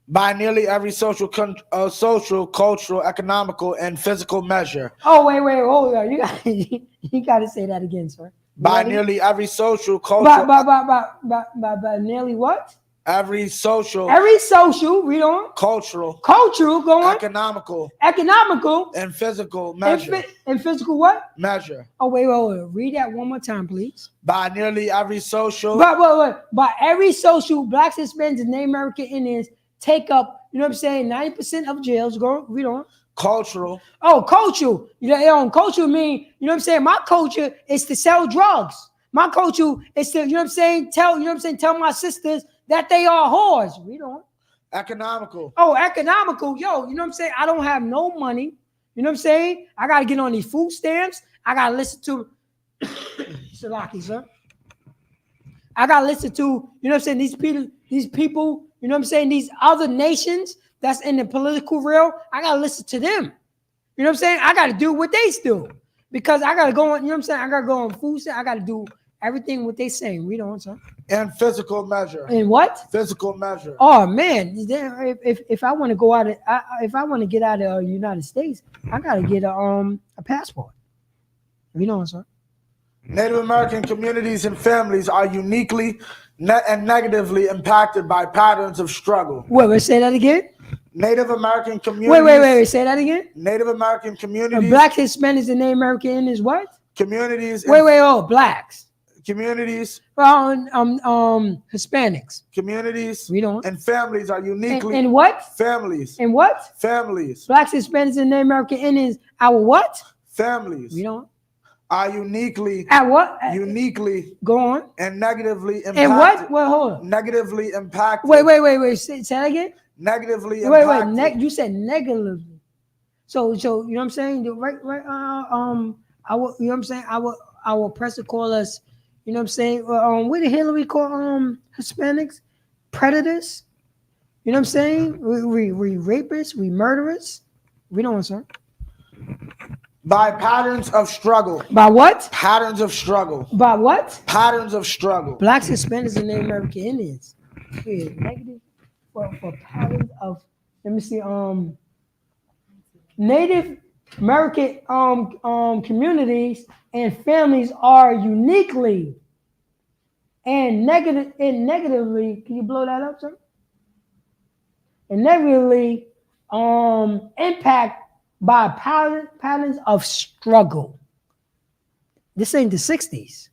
By nearly every social, cultural, economical, and physical measure.
Oh, wait, hold on. You got to say that again, sir.
By nearly every social, cultural.
By nearly what?
Every social,
read on.
Cultural,
go on.
Economical, and physical measure.
And physical what?
Measure.
Oh, wait. Read that one more time, please.
By nearly every social.
By every social, Blacks, Hispanics, and Native American Indians take up, you know what I'm saying, 90% of jails. Go, read on.
Cultural.
Oh, cultural. You know, culture mean, you know what I'm saying? My culture is to sell drugs. My culture is to, you know what I'm saying, tell my sisters that they are whores. Read on.
Economical.
Oh, economical. Yo, you know what I'm saying? I don't have no money. You know what I'm saying? I got to get on these food stamps. I got to listen to Salaki, sir. I got to listen to, you know what I'm saying, these people, you know what I'm saying, these other nations that's in the political realm. I got to listen to them. You know what I'm saying? I got to do what they do because I got to go on, you know what I'm saying? I got to go on food stamps. I got to do everything what they saying. Read on, sir.
And physical measure.
And what?
Physical measure.
Oh man, if I want to go out, if I want to get out of the United States, I gotta get a passport. You know, sir.
Native American communities and families are uniquely and negatively impacted by patterns of struggle.
Wait, say that again.
Native American communities.
Wait, say that again.
Native American communities.
Black, Hispanics, and Native American is what?
communities.
Blacks.
Communities.
Hispanics.
Communities.
Read on.
And families are uniquely.
And what?
Families.
And what?
Families.
Blacks, Hispanics, and Native American Indians. Our what?
Families.
Read on.
Are uniquely.
At what?
Uniquely.
Go on.
And negatively impacted.
And what? Well, hold on.
Negatively impacted.
Wait. Say that again.
Negatively impacted.
Wait. You said negatively. So you know what I'm saying? Right. I will. You know what I'm saying? Our oppressor call us. You know what I'm saying? What did Hillary call Hispanics? Predators. You know what I'm saying? We rapists. We murderers. We don't want, sir.
By patterns of struggle.
By what?
Patterns of struggle.
By what?
Patterns of struggle.
Blacks, Hispanics, and Native American Indians. Negative for patterns of. Let me see. Native American communities and families are uniquely and negatively. Can you blow that up, sir? And negatively impact by patterns of struggle. This ain't the 60s.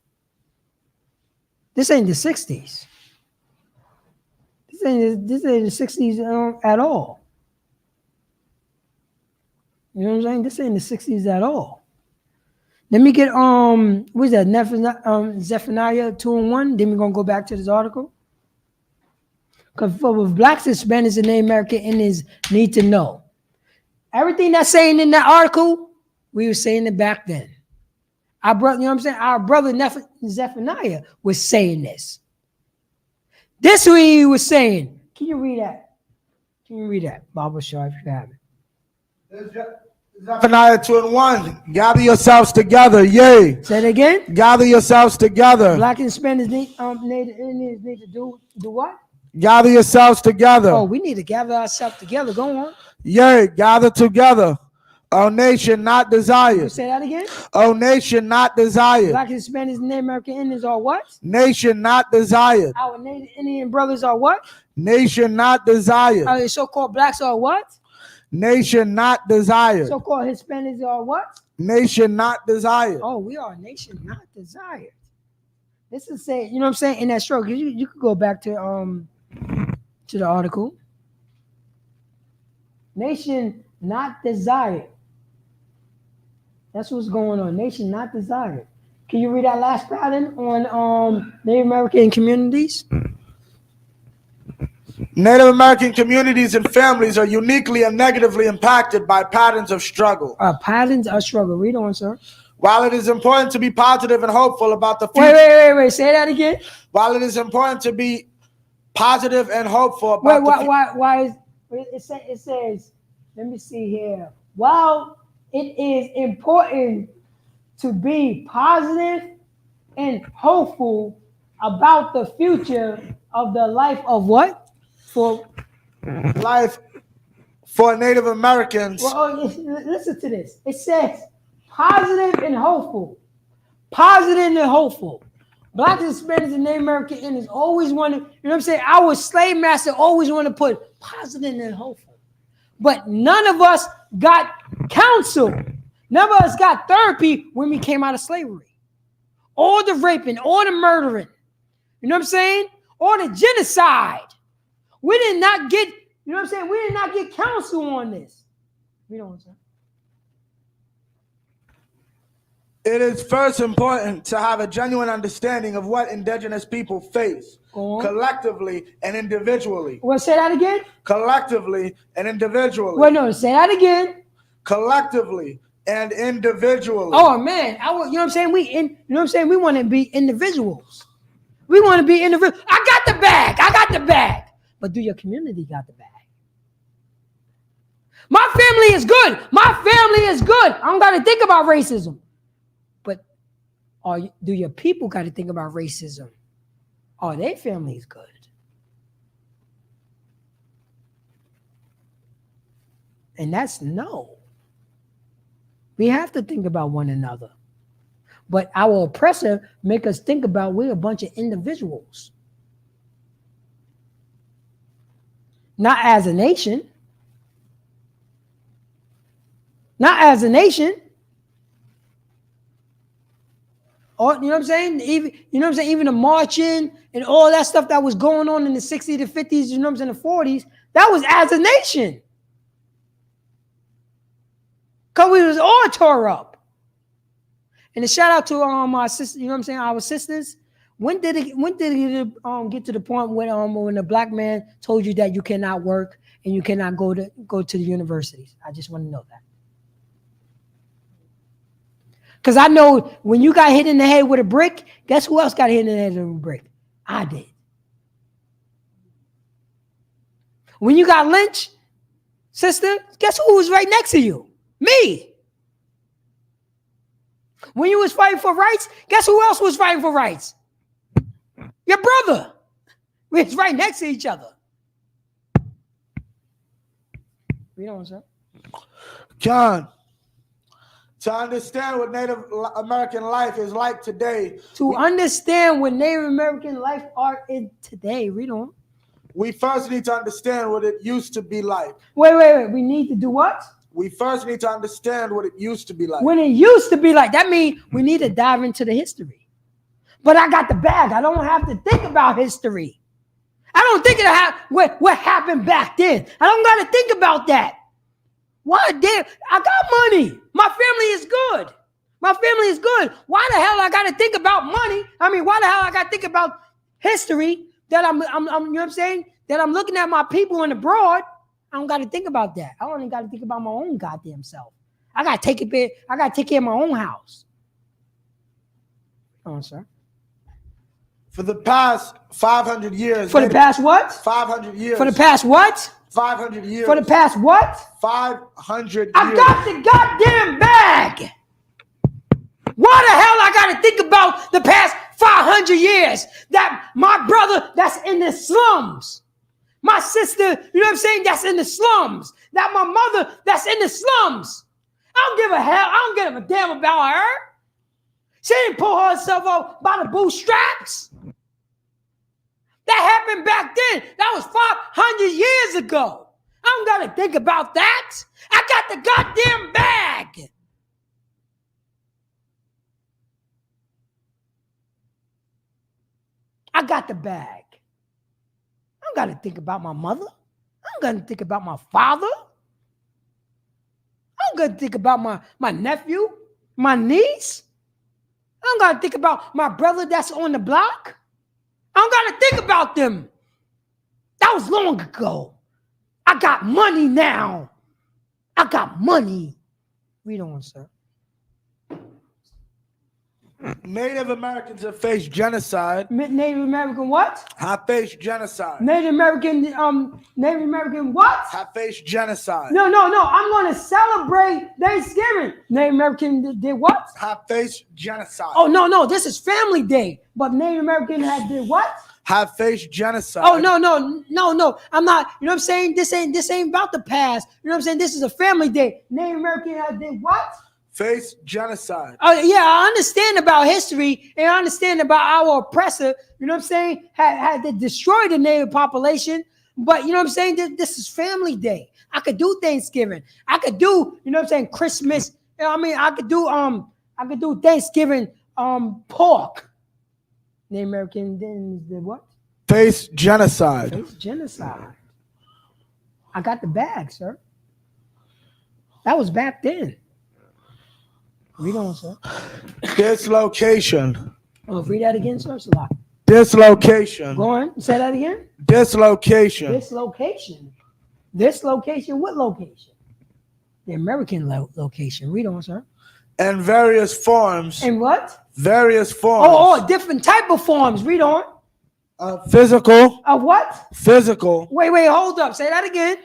This ain't the 60s. This ain't the 60s at all. You know what I'm saying? This ain't the 60s at all. Let me get what is that? Zephaniah 2:1. Then we're gonna go back to this article. Because for Blacks, Hispanics, and Native American Indians need to know. Everything that's saying in that article, we were saying it back then. Our brother, you know what I'm saying? Our brother Zephaniah was saying this. This is what he was saying. Can you read that? Barbara Shaw, if you have it.
Zephaniah 2:1. Gather yourselves together. Yay.
Say it again.
Gather yourselves together.
Black and Hispanics Native Indians need to do what?
Gather yourselves together.
Oh, we need to gather ourselves together. Go on.
Yea, gather together. O nation not desired.
Say that again.
O nation not desired.
Black and Hispanics, Native American Indians are what?
Nation not desired.
Our Native Indian brothers are what?
Nation not desired.
Our so-called blacks are what?
Nation not desired.
So-called Hispanics are what?
Nation not desired.
Oh, we are a nation not desired. This is saying, you know what I'm saying, in that struggle. You could go back to the article. Nation not desired. That's what's going on. Nation not desired. Can you read that last pattern on Native American communities?
Native American communities and families are uniquely and negatively impacted by patterns of struggle.
Patterns of struggle. Read on, sir.
While it is important to be positive and hopeful about the future.
Wait. Say that again.
While it is important to be positive and hopeful about the future.
Why is it says, let me see here. While it is important to be positive and hopeful about the future of the life of what? For
life for Native Americans.
Well, listen to this. It says positive and hopeful. Positive and hopeful. Blacks, Hispanics, and Native American Indians always wanted, you know what I'm saying? Our slave master always wanted to put positive and hopeful. But none of us got counsel. None of us got therapy when we came out of slavery. All the raping, all the murdering. You know what I'm saying? All the genocide. We did not get, you know what I'm saying? We did not get counsel on this. We don't understand.
It is first important to have a genuine understanding of what indigenous people face collectively and individually.
Well, say that again.
Collectively and individually.
Well, no, say that again.
Collectively and individually.
Oh man, you know what I'm saying? You know what I'm saying? We want to be individuals. We want to be individuals. I got the bag. But do your community got the bag? My family is good. I don't got to think about racism. But do your people got to think about racism? Are their families good? And that's no. We have to think about one another. But our oppressor make us think about we're a bunch of individuals. Not as a nation. Not as a nation. Or, you know what I'm saying? Even, you know what I'm saying? Even the marching and all that stuff that was going on in the 60s, the 50s, you know what I'm saying, the 40s, that was as a nation. Because we was all tore up. And a shout out to my sister, you know what I'm saying, our sisters. When did it get to the point when a black man told you that you cannot work and you cannot go to the universities? I just want to know that. Because I know when you got hit in the head with a brick, guess who else got hit in the head with a brick? I did. When you got lynched, sister, guess who was right next to you? Me. When you was fighting for rights, guess who else was fighting for rights? Your brother. We was right next to each other. You know what I'm saying?
John, to understand what Native American life is like today.
To understand what Native American life are in today, read on.
We first need to understand what it used to be like.
Wait. We need to do what?
We first need to understand what it used to be like.
When it used to be like, that means we need to dive into the history. But I got the bag. I don't have to think about history. I don't think of what happened back then. I don't got to think about that. Why damn? I got money. My family is good. My family is good. Why the hell I got to think about money? I mean, why the hell I got to think about history that I'm you know what I'm saying? That I'm looking at my people in abroad. I don't got to think about that. I only got to think about my own goddamn self. I got to take care of my own house. Come on, sir.
For the past 500 years.
For the past what?
500 years.
For the past what?
500 years.
For the past what?
500 years.
I got the goddamn bag. Why the hell I got to think about the past 500 years that my brother that's in the slums, my sister, you know what I'm saying, that's in the slums, that my mother that's in the slums. I don't give a hell. I don't give a damn about her. She didn't pull herself up by the bootstraps. That happened back then. That was 500 years ago. I don't got to think about that. I got the goddamn bag. I got the bag. I don't got to think about my mother. I don't got to think about my father. I don't got to think about my nephew, my niece. I don't got to think about my brother that's on the block. I don't got to think about them. That was long ago. I got money now. I got money. Read on, sir.
Native Americans have faced genocide.
Native American what?
Have faced genocide.
Native American what?
Have faced genocide.
No. I'm going to celebrate Thanksgiving. Native American did what?
Have faced genocide.
Oh, no. This is Family Day. But Native American did what?
Have faced genocide.
Oh, no. I'm not, you know what I'm saying? This ain't about the past. You know what I'm saying? This is a Family Day. Native American did what?
Face genocide.
Oh, yeah, I understand about history and I understand about our oppressor, you know what I'm saying, had to destroy the native population. But, you know what I'm saying, this is Family Day. I could do Thanksgiving. I could do, you know what I'm saying, Christmas. You know what I mean, I could do Thanksgiving pork. Native American did what?
Face genocide.
Face genocide. I got the bag, sir. That was back then. Read on, sir.
Dislocation.
Oh, read that again, sir. It's a lot.
Dislocation.
Go on. Say that again.
Dislocation.
Dislocation. Dislocation. What location? The American location. Read on, sir.
And various forms.
And what?
Various forms.
Oh, different type of forms. Read on.
Physical.
What?
Physical.
Wait. Hold up. Say that again.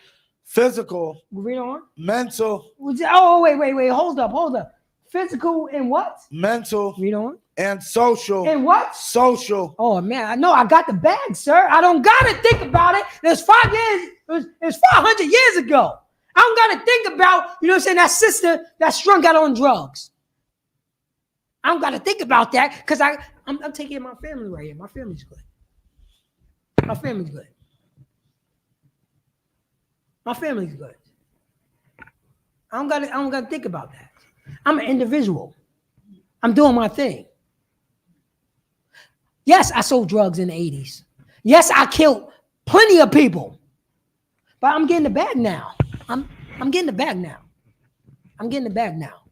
Physical.
Read on.
Mental.
Oh, wait. Hold up. Physical and what?
Mental.
Read on.
And social.
And what?
Social.
Oh man, I know I got the bag, sir. I don't gotta think about it. There's 5 years, it's 500 years ago. I don't gotta think about, you know what I'm saying, that sister that strung out on drugs. I don't gotta think about that because I'm taking care of my family right here. My family's good. My family's good. My family's good. I don't gotta think about that. I'm an individual. I'm doing my thing. Yes, I sold drugs in the 80s. Yes, I killed plenty of people. But I'm getting the bag now. I'm getting the bag now. I'm getting the bag now.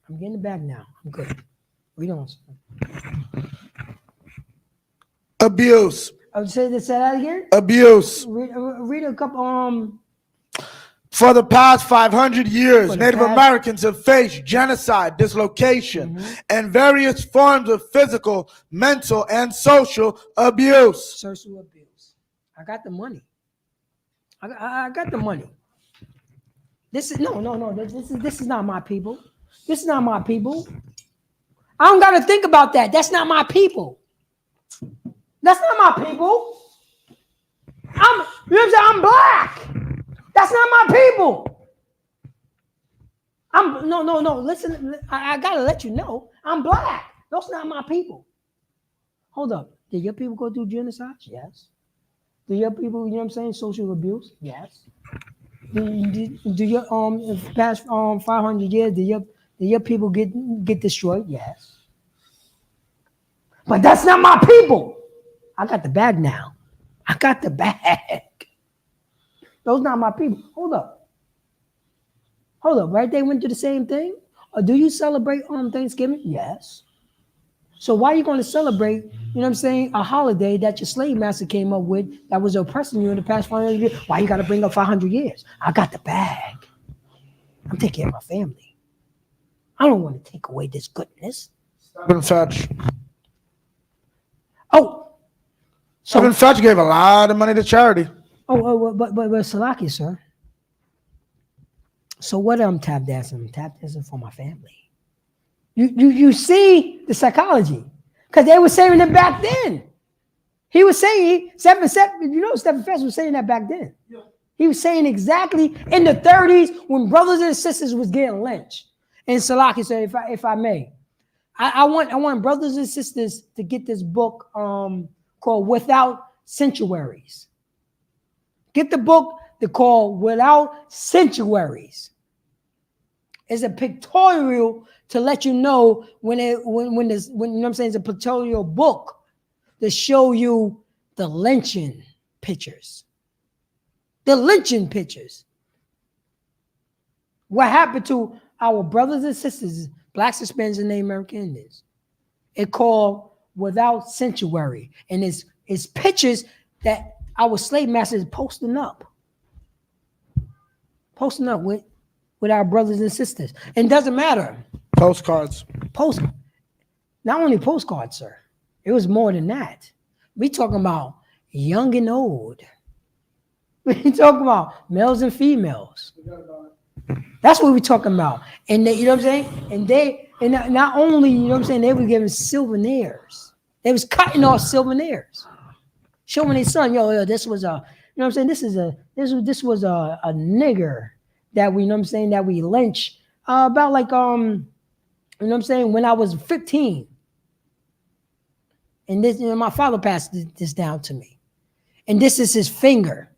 I'm getting the bag now. I'm good. Read on.
Abuse.
Say that again.
Abuse.
Read a couple.
For the past 500 years, Native Americans have faced genocide, dislocation, and various forms of physical, mental, and social abuse.
Social abuse. I got the money. I got the money. This is no. This is not my people. This is not my people. I don't got to think about that. That's not my people. That's not my people. You know what I'm saying? I'm black. That's not my people. No. Listen, I gotta let you know. I'm black. Those not my people. Hold up. Did your people go through genocide? Yes. Do your people, you know what I'm saying, social abuse? Yes. Do your past 500 years, did your people get destroyed? Yes. But that's not my people. I got the bag now. I got the bag. Those not my people. Hold up, right? They went through the same thing? Or do you celebrate Thanksgiving? Yes. So why are you going to celebrate, you know what I'm saying, a holiday that your slave master came up with that was oppressing you in the past 500 years? Why you got to bring up 500 years? I got the bag. I'm taking care of my family. I don't want to take away this goodness.
Stephen Fetch.
Oh.
Stephen Fetch gave a lot of money to charity.
But Salaki, sir. So what I'm tap dancing? I'm tap dancing for my family. You see the psychology, because they were saying it back then. He was saying Stephen Fetch was saying that back then. Yeah. He was saying exactly in the 30s when brothers and sisters was getting lynched. And Salaki said, if I may, I want brothers and sisters to get this book called Without Sanctuaries. Get the book called Without Sanctuaries. It's a pictorial to let you know when you know what I'm saying, it's a pictorial book to show you the lynching pictures. The lynching pictures. What happened to our brothers and sisters, blacks, Hispanics, and Native American Indians? It called Without Sanctuary. And it's pictures that our slave masters posting up with our brothers and sisters. And it doesn't matter.
Postcards.
Not only postcards, sir. It was more than that. We talking about young and old. We talking about males and females. That's what we talking about. And they, you know what I'm saying? And not only, you know what I'm saying, they were giving souvenirs. They was cutting off souvenirs. Showing their son, yo, this was a, you know what I'm saying? This was a nigger that we, you know what I'm saying, that we lynched about like, you know what I'm saying, when I was 15. And this, you know, my father passed this down to me. And this is his finger.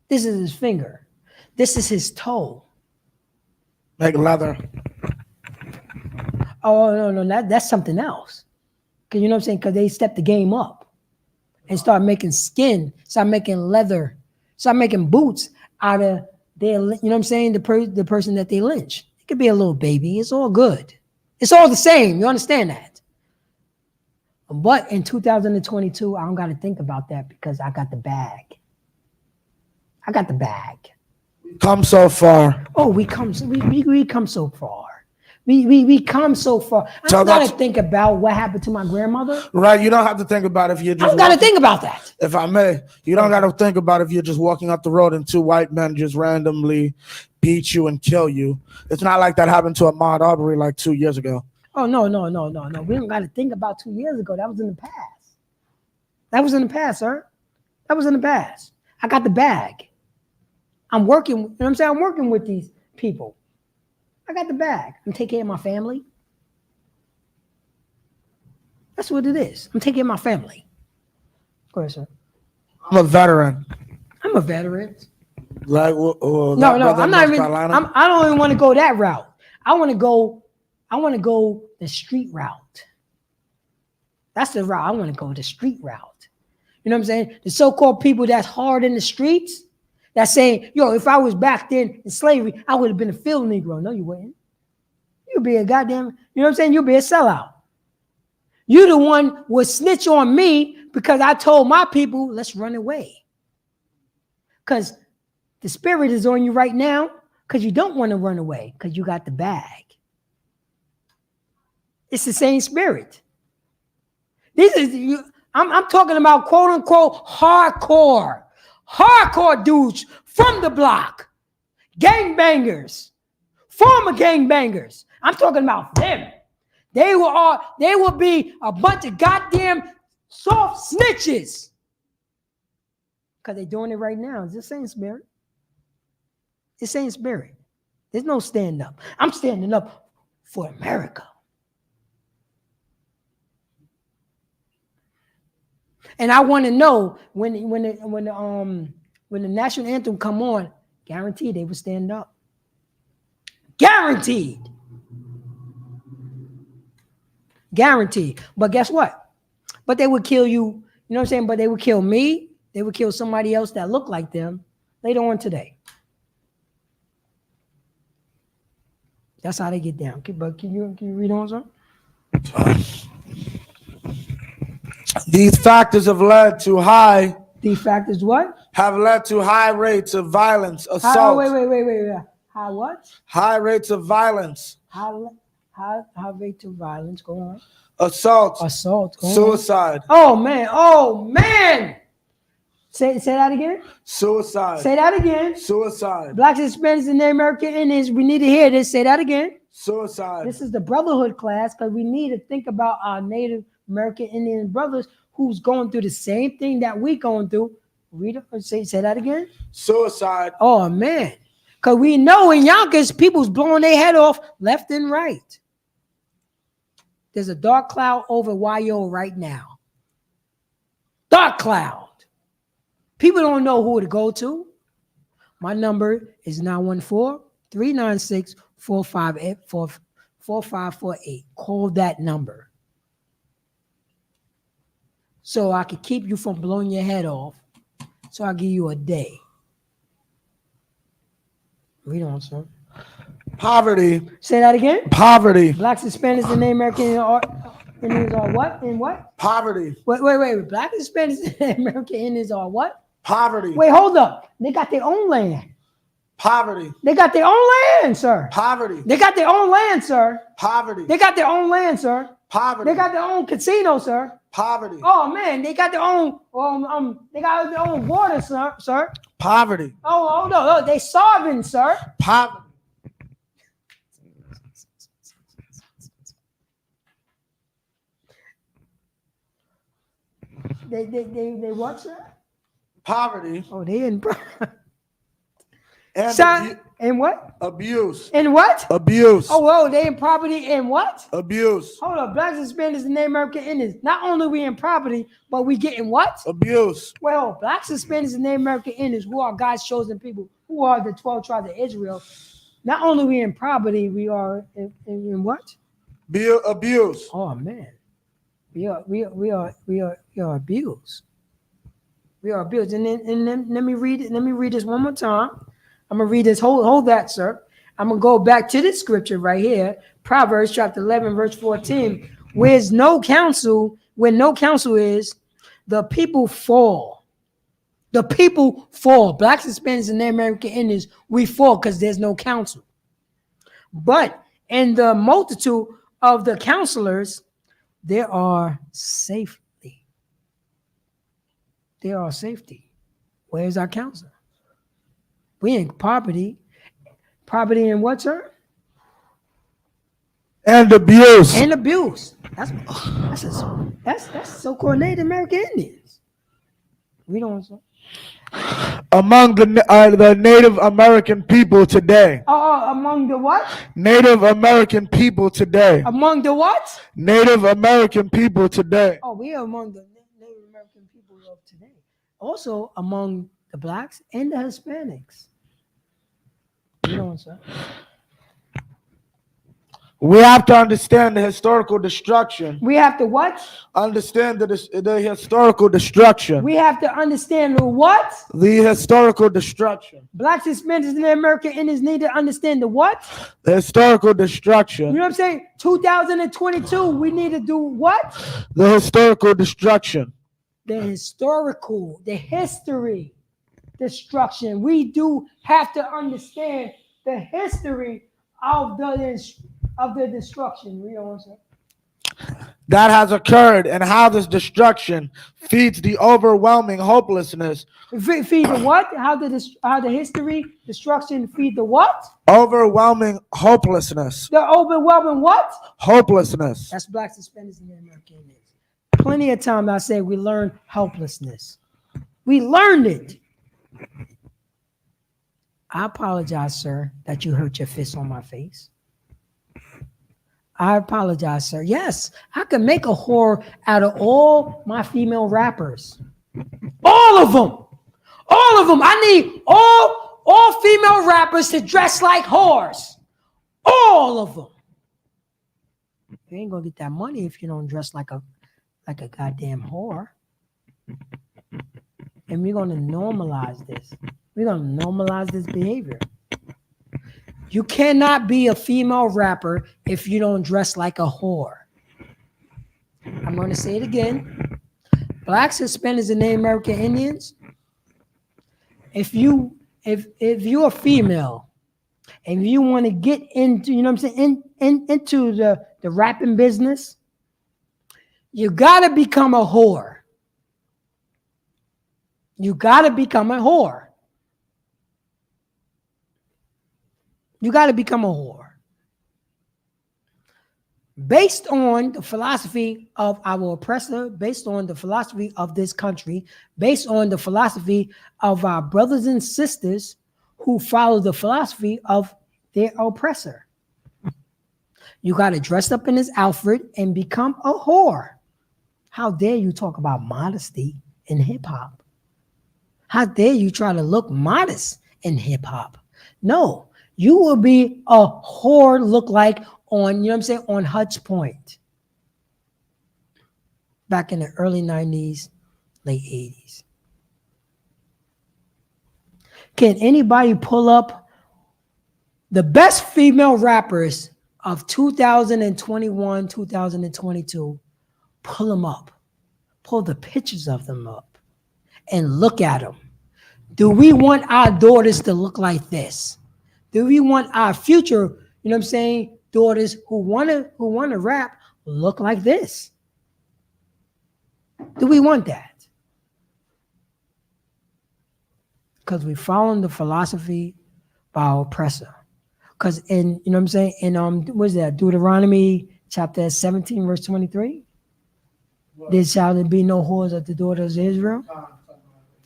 This is his finger. This is his toe.
Like leather.
Oh, no, that's something else. Because you know what I'm saying? Because they stepped the game up and start making skin, start making leather, start making boots out of their, you know what I'm saying, the person that they lynch. It could be a little baby. It's all good. It's all the same. You understand that? But in 2022, I don't got to think about that because I got the bag. I got the bag.
Come so far.
Oh, we come so far. We come so far. I don't got to think about what happened to my grandmother.
Right. You don't have to think about if you're just.
I don't got to think about that.
If I may, you don't got to think about if you're just walking up the road and two white men just randomly beat you and kill you. It's not like that happened to Ahmaud Arbery like 2 years ago.
Oh, no. We don't got to think about 2 years ago. That was in the past. That was in the past, sir. That was in the past. I got the bag. I'm working, you know what I'm saying? I'm working with these people. I got the bag. I'm taking care of my family. That's what it is. I'm taking care of my family. Go ahead, sir.
I'm a veteran.
I'm a veteran.
Like,
no, I'm not even. I don't even want to go that route. I want to go the street route. That's the route I want to go, the street route. You know what I'm saying? The so-called people that's hard in the streets, that's saying, yo, if I was back then in slavery, I would have been a field Negro. No, you wouldn't. You'd be a goddamn, you know what I'm saying? You'd be a sellout. You the one would snitch on me because I told my people, let's run away. Because the spirit is on you right now because you don't want to run away because you got the bag. It's the same spirit. I'm talking about quote unquote hardcore dudes from the block, gangbangers, former gangbangers. I'm talking about them. They will be a bunch of goddamn soft snitches. Because they're doing it right now. It's the same spirit. It's the same spirit. There's no stand up. I'm standing up for America. And I want to know when the national anthem come on, guaranteed they will stand up. Guaranteed. Guaranteed. But guess what? But they would kill you. You know what I'm saying? But they would kill me. They would kill somebody else that looked like them later on today. That's how they get down. But can you read on, sir?
These factors have led to high.
These factors what?
Have led to high rates of violence, assault.
Wait. High what?
High rates of violence.
High rate of violence. Go on.
Assault.
Go
suicide.
On. Oh man. Say that again.
Suicide.
Say that again.
Suicide.
Blacks, Hispanics, and Native American Indians. We need to hear this. Say that again.
Suicide.
This is the Brotherhood class because we need to think about our Native American Indian brothers who's going through the same thing that we going through. Read it. Say that again.
Suicide.
Oh man. Because we know in Yonkers, people's blowing their head off left and right. There's a dark cloud over YO right now. Dark cloud. People don't know who to go to. My number is 914-396-4548. Call that number. So I can keep you from blowing your head off. So I'll give you a day. Read on, sir.
Poverty.
Say that again.
Poverty.
Blacks, Hispanics, and Native American Indians are what? In what?
Poverty.
Wait. Blacks, Hispanics, and Native American Indians are what?
Poverty.
Wait, hold up. They got their own land.
Poverty.
They got their own land, sir.
Poverty.
They got their own land, sir.
Poverty.
They got their own land, sir.
Poverty.
They got their own casino, sir.
Poverty.
Oh man, they got their own they got their own water, sir.
Poverty.
Oh, hold on. They starving, sir.
Poverty.
They what, sir?
Poverty.
Oh, they in
and
and what?
Abuse.
And what?
Abuse.
Oh, whoa, they in property and what?
Abuse.
Hold up, Blacks, Hispanics, and Native American Indians. Not only we in property, but we getting what?
Abuse.
Well, Blacks, Hispanics, and Native American Indians, who are God's chosen people, who are the 12 tribes of Israel. Not only we in property, we are in what?
Abuse.
Oh man, we are abused. We are abused. And then let me read it. Let me read this one more time. I'm gonna read this. Hold that, sir. I'm gonna go back to this scripture right here, Proverbs chapter 11, verse 14. Where no counsel is, the people fall. The people fall. Blacks, Hispanics, and Native American Indians, we fall because there's no counsel. But in the multitude of the counselors, there are safety. There are safety. Where's our counselor? We in poverty. Poverty and what, sir?
And abuse.
And abuse. That's so-called Native American Indians. We don't.
Among the Native American people today.
Among the what?
Native American people today.
Among the what?
Native American people today.
Oh, we are among the Native American people of today. Also among the Blacks and the Hispanics. You know, sir.
We have to understand the historical destruction.
We have to what?
Understand the historical destruction.
We have to understand the what?
The historical destruction.
Blacks, Hispanics, and American Indians need to understand the what?
The historical
You
destruction.
know what I'm saying? 2022, we need to do what?
The historical destruction.
The history destruction. We do have to understand the history of the destruction. You know what I'm saying?
That has occurred and how this destruction feeds the overwhelming hopelessness.
Feed the what? How the history destruction feed the what?
Overwhelming hopelessness.
The overwhelming what?
Hopelessness.
That's Blacks, Hispanics, and American Indians. Plenty of time I say we learn helplessness. We learned it. I apologize, sir, that you hurt your fist on my face. I apologize, sir. Yes, I could make a whore out of all my female rappers. All of them. All of them. I need all female rappers to dress like whores. All of them. You ain't gonna get that money if you don't dress like a goddamn whore. And we're gonna normalize this. We're gonna normalize this behavior. You cannot be a female rapper if you don't dress like a whore. I'm going to say it again. Blacks, Hispanics, and Native American Indians. If you're a female and you want to get into, you know what I'm saying, into the rapping business, you got to become a whore. You got to become a whore. You got to become a whore. Based on the philosophy of our oppressor, based on the philosophy of this country, based on the philosophy of our brothers and sisters who follow the philosophy of their oppressor. You got to dress up in this outfit and become a whore. How dare you talk about modesty in hip hop? How dare you try to look modest in hip hop? No. You will be a whore look like on, you know what I'm saying, on Hutch Point. Back in the early 90s, late 80s. Can anybody pull up the best female rappers of 2021, 2022? Pull them up. Pull the pictures of them up and look at them. Do we want our daughters to look like this? Do we want our future, you know what I'm saying, daughters who wanna rap look like this? Do we want that? Because we follow the philosophy of our oppressor. Because in, you know what I'm saying, in what is that, Deuteronomy chapter 17, verse 23? There shall be no whores of the daughters of Israel.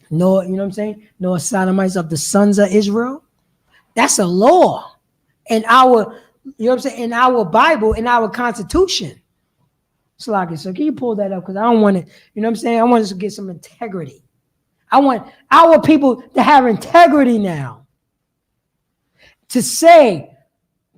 No, you know what I'm saying? No sodomites of the sons of Israel. That's a law in our, you know what I'm saying, in our Bible, in our Constitution. So can you pull that up? Because I don't want it, you know what I'm saying? I want us to get some integrity. I want our people to have integrity now. To say,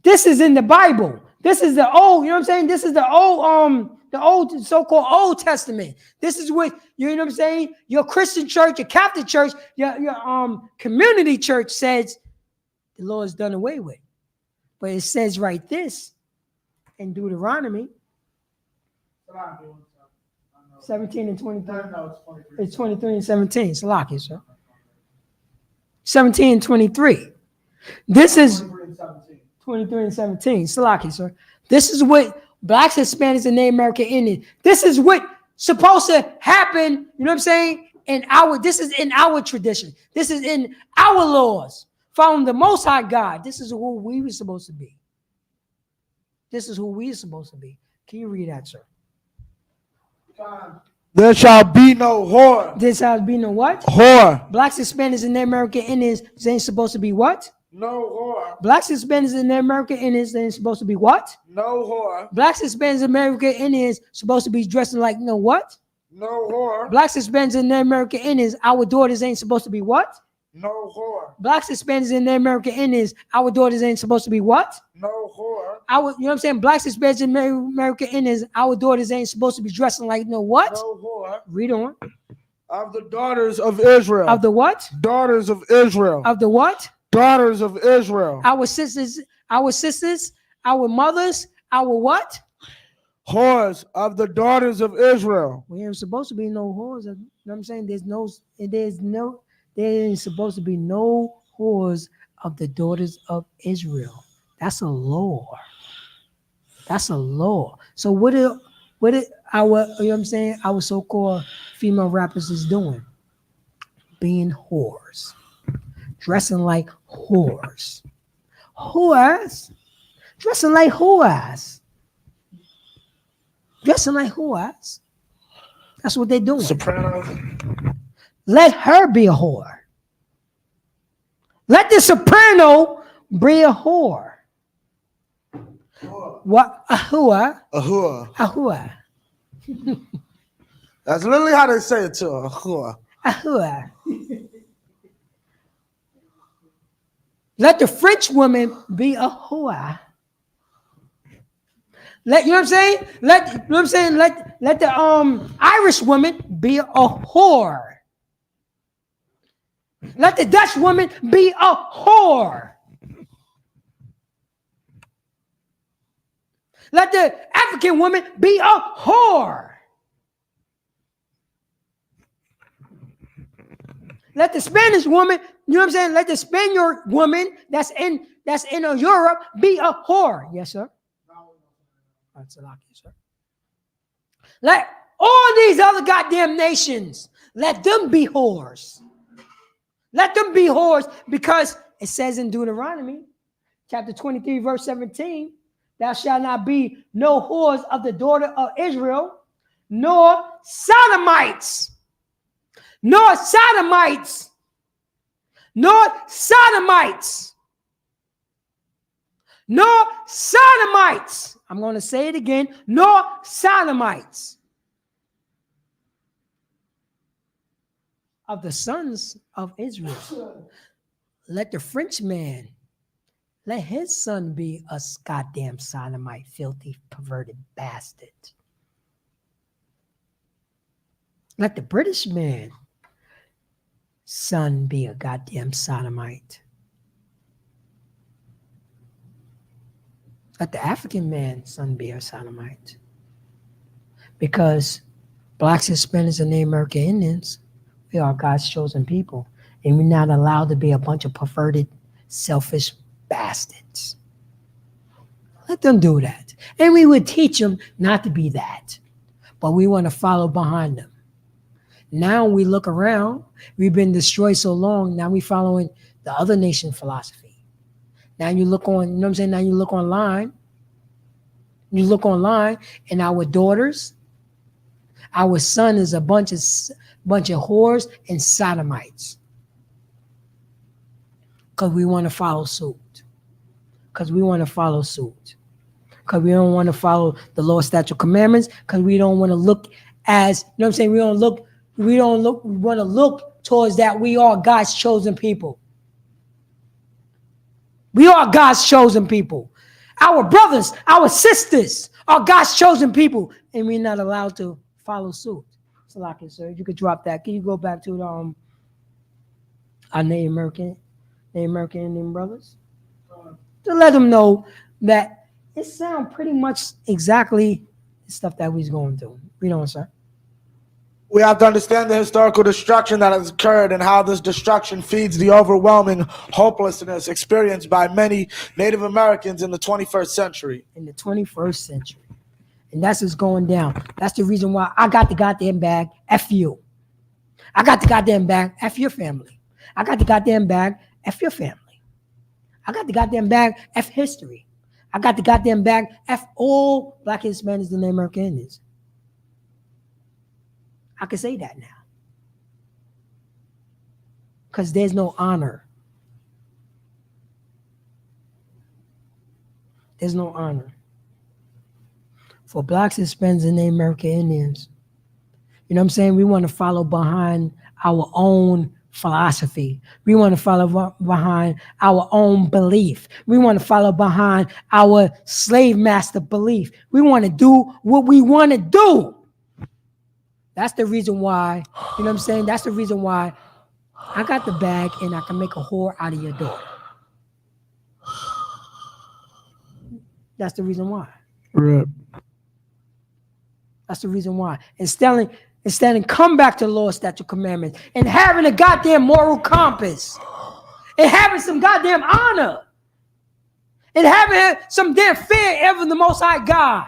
this is in the Bible. This is the old, you know what I'm saying? This is the old so-called Old Testament. This is what, you know what I'm saying? Your Christian church, your Catholic church, your community church says, the law is done away with. But it says right this in Deuteronomy 17 and 23. It's 23 and 17. Salaki, sir. 17 and 23. This is 23 and 17. Salaki, sir. This is what Blacks, Hispanics, and Native American Indians. This is what supposed to happen, you know what I'm saying? This is in our tradition. This is in our laws. Following the Most High God. This is who we were supposed to be. This is who we are supposed to be. Can you read that, sir?
There shall be no whore.
There shall be no what?
Whore.
Blacks, Hispanics, and Native American Indians ain't supposed to be what?
No whore.
Blacks, Hispanics, and Native American Indians ain't supposed to be what?
No whore.
Blacks, Hispanics, and American Indians supposed to be dressing like, you know what?
No whore.
Blacks, Hispanics, and Native American Indians, our daughters ain't supposed to be what?
No whore.
Blacks, Hispanics, and Native American Indians, our daughters ain't supposed to be what?
No whore.
You know what I'm saying? Blacks, Hispanics, and Native American Indians, our daughters ain't supposed to be dressing like no what?
No whore.
Read on.
Of the daughters of Israel.
Of the what?
Daughters of Israel.
Of the what?
Daughters of Israel.
Our sisters, our mothers, our what?
Whores of the daughters of Israel.
We ain't supposed to be no whores. You know what I'm saying? There ain't supposed to be no whores of the daughters of Israel. That's a law. That's a law. So what our, you know what I'm saying, our so-called female rappers is doing? Being whores. Dressing like whores. Whores? Dressing like whores. Dressing like whores. That's what they're doing.
Sopranos.
Let her be a whore. Let the soprano be a whore. What? A whore?
A whore.
A whore.
That's literally how they say it too. A whore.
A whore. Let the French woman be a whore. You know what I'm saying? Let the Irish woman be a whore. Let the Dutch woman be a whore. Let the African woman be a whore. Let the Spanish woman, you know what I'm saying? Let the Spaniard woman that's in Europe be a whore. Yes, sir. That's a lot, sir. Let all these other goddamn nations, let them be whores. Let them be whores, because it says in Deuteronomy chapter 23, verse 17, thou shalt not be no whores of the daughter of Israel, nor sodomites, nor sodomites, nor sodomites, nor sodomites. I'm going to say it again, nor sodomites of the sons of Israel. Let the French man, let his son be a goddamn sodomite, filthy, perverted bastard. Let the British man son be a goddamn sodomite. Let the African man son be a sodomite. Because blacks, Hispanics, and Native American Indians, we are God's chosen people. And we're not allowed to be a bunch of perverted, selfish bastards. Let them do that. And we would teach them not to be that. But we want to follow behind them. Now we look around. We've been destroyed so long. Now we're following the other nation philosophy. Now you look on, you know what I'm saying? Now you look online. You look online, and our daughters, our son is a bunch of whores and sodomites. Because we want to follow suit. Because we want to follow suit. Because we don't want to follow the law, statute, commandments. Because we don't want to look as, you know what I'm saying? We want to look towards that we are God's chosen people. We are God's chosen people. Our brothers, our sisters are God's chosen people, and we're not allowed to follow suit. So, like it, sir, you could drop that. Can you go back to our Native American Indian brothers to let them know that it sounds pretty much exactly the stuff that we're going through. Read on, sir.
We have to understand the historical destruction that has occurred and how this destruction feeds the overwhelming hopelessness experienced by many Native Americans in the 21st century.
In the 21st century. And that's what's going down. That's the reason why I got the goddamn bag. F you. I got the goddamn bag. F your family. I got the goddamn bag. F your family. I got the goddamn bag. F history. I got the goddamn bag. F all black Hispanics and American Indians. I can say that now. Because there's no honor. There's no honor. For blacks, Hispanics, and Native American Indians, you know what I'm saying? We want to follow behind our own philosophy. We want to follow behind our own belief. We want to follow behind our slave master belief. We want to do what we want to do. That's the reason why, you know what I'm saying? That's the reason why I got the bag and I can make a whore out of your daughter. That's the reason why.
Right.
That's the reason why. Instead of come back to law, statute, commandments, and having a goddamn moral compass, and having some goddamn honor, and having some damn fear of the Most High God.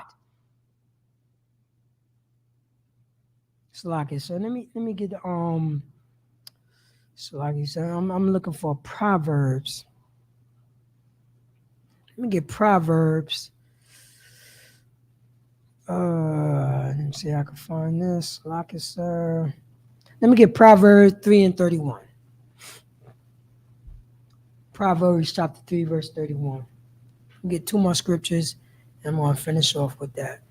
Slaki, so let me get the Slaki, so I'm looking for Proverbs. Let me get Proverbs. Let me see if I can find this. Slaki, sir. Let me get Proverbs 3:31. Proverbs chapter 3, verse 31. I'll get two more scriptures, and I'm going to finish off with that.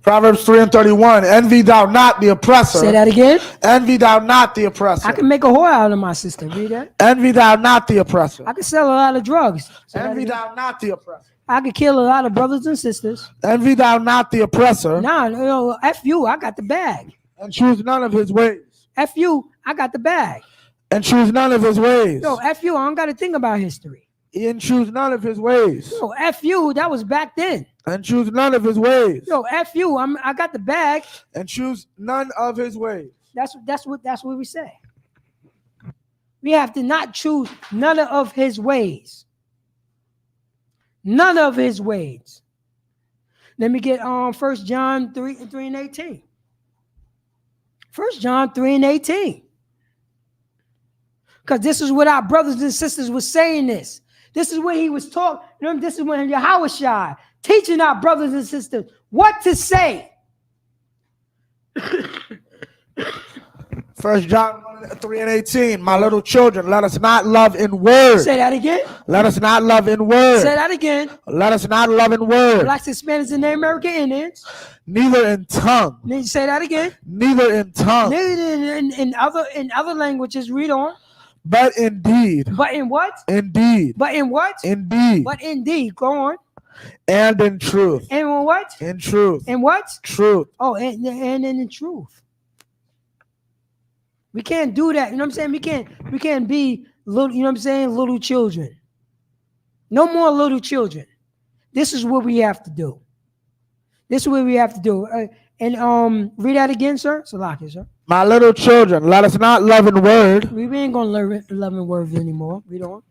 Proverbs 3:31. Envy thou not the oppressor.
Say that again.
Envy thou not the oppressor.
I can make a whore out of my sister. Read that.
Envy thou not the oppressor.
I can sell a lot of drugs.
Envy thou not the oppressor.
I could kill a lot of brothers and sisters.
Envy thou not the oppressor.
Nah, no, F you, I got the bag.
And choose none of his ways.
F you, I got the bag.
And choose none of his ways.
Yo, F you, I don't got to think about history.
And choose none of his ways.
Yo, F you, that was back then.
And choose none of his ways.
Yo, F you, I got the bag.
And choose none of his ways.
That's what we say. We have to not choose none of his ways. None of his ways. Let me get 1 John 3:18. 1 John 3:18. Because this is what our brothers and sisters were saying this. This is when he was talking. This is when Yahushua teaching our brothers and sisters what to say.
1 John 3:18. My little children, let us not love in word.
Say that again.
Let us not love in word.
Say that again.
Let us not love in word.
Blacks, Hispanics, and Native American Indians.
Neither in tongue.
Say that again.
Neither in tongue.
Neither in other languages. Read on.
But indeed.
But in what?
Indeed.
But in what?
Indeed.
But indeed. Go on.
And in truth.
And in what?
In truth.
In what?
Truth.
Oh, and in truth. We can't do that. You know what I'm saying? We can't be little, you know what I'm saying? Little children. No more little children. This is what we have to do. This is what we have to do. And read that again, sir. Salaki, sir.
My little children, let us not love in word.
We ain't gonna learn love in words anymore. We don't.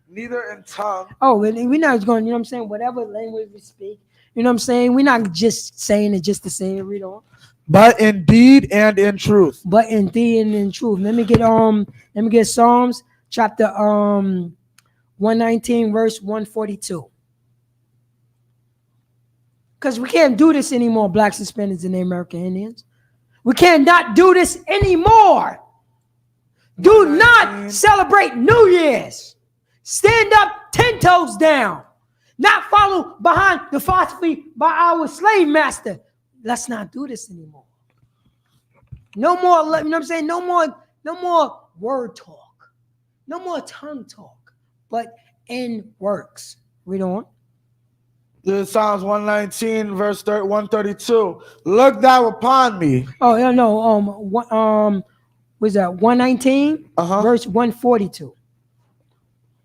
Neither in tongue.
Oh, we're not going, you know what I'm saying? Whatever language we speak, you know what I'm saying? We're not just saying it just to say it. Read on.
But in deed and in truth.
But in deed and in truth. Let me get Psalms chapter 119, verse 142. Because we can't do this anymore, Blacks, Hispanics, and American Indians. We cannot do this anymore. Do not celebrate New Year's. Stand up 10 toes down. Not follow behind the philosophy by our slave master. Let's not do this anymore. No more, you know what I'm saying? No more word talk. No more tongue talk. But in works. Read on.
This is Psalms 119, verse 132. Look thou upon me.
Oh, no. Was that 119? Verse 142.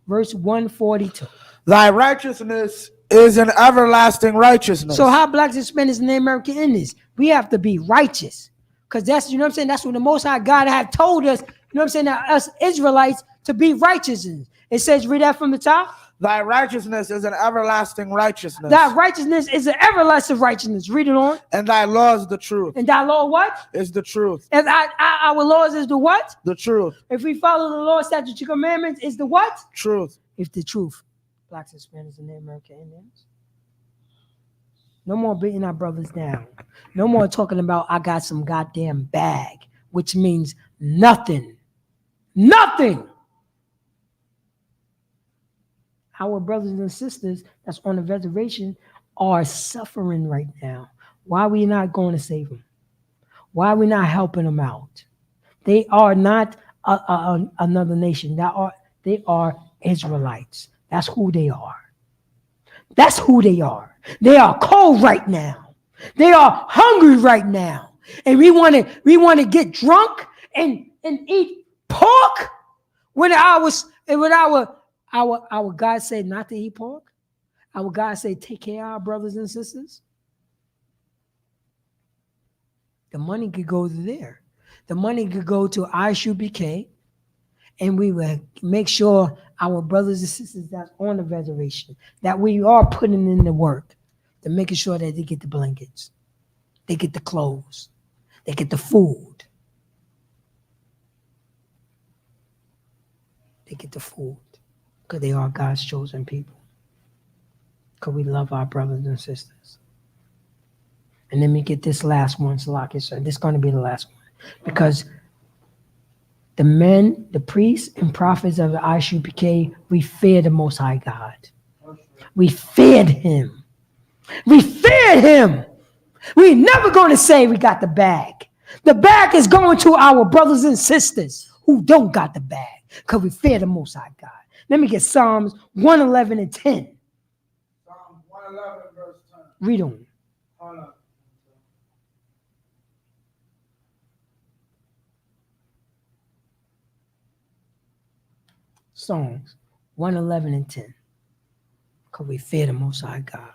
Verse 142.
Thy righteousness is an everlasting righteousness.
So how Blacks, Hispanics, and American Indians? We have to be righteous. Because that's, you know what I'm saying? That's what the Most High God had told us, you know what I'm saying, that us Israelites to be righteous. It says, read that from the top.
Thy righteousness is an everlasting righteousness.
Thy righteousness is an everlasting righteousness. Read it on.
And thy law is the truth.
And thy law what?
Is the truth.
And our laws is the what?
The truth.
If we follow the law, statutes, and commandments, is the what?
Truth.
If the truth. Blacks, Hispanics, and Native American Indians. No more beating our brothers down. No more talking about I got some goddamn bag, which means nothing. Nothing. Our brothers and sisters that's on the reservation are suffering right now. Why are we not going to save them? Why are we not helping them out? They are not another nation. They are Israelites. That's who they are. That's who they are. They are cold right now. They are hungry right now. And we want to get drunk and eat pork when our God said not to eat pork. Our God said take care of our brothers and sisters. The money could go to there. The money could go to I.S.U.P.K, and we will make sure our brothers and sisters that's on the reservation, that we are putting in the work to making sure that they get the blankets, they get the clothes, they get the food. They get the food because they are God's chosen people. Because we love our brothers and sisters. And let me get this last one, Salaki, sir. This is going to be the last one. Because the men, the priests, and prophets of the I.S.U.P.K, we fear the Most High God. We feared Him. We feared Him. We're never going to say we got the bag. The bag is going to our brothers and sisters who don't got the bag because we fear the Most High God. Let me get Psalms 111 and 10.
Psalms 111 verse 10.
Read on.
Hold on.
Psalms 111 and 10. Because we fear the Most High God.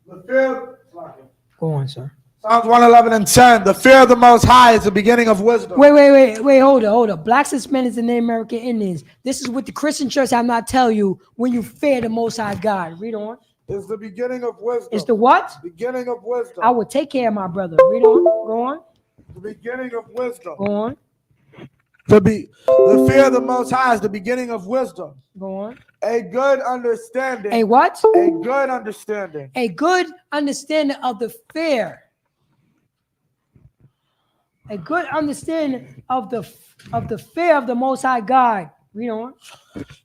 The fear,
Go on, sir.
Psalms 111 and 10. The fear of the Most High is the beginning of wisdom.
Wait, hold up. Blacks, Hispanics, and Native American Indians. This is what the Christian church have not tell you when you fear the Most High God. Read on.
It's the beginning of wisdom.
It's the what?
Beginning of wisdom.
I will take care of my brother. Read on. Go on.
The beginning of wisdom.
Go on.
The fear of the Most High is the beginning of wisdom.
Go on.
A good understanding.
A what?
A good understanding.
A good understanding of the fear. A good understanding of the fear of the Most High God. Read on.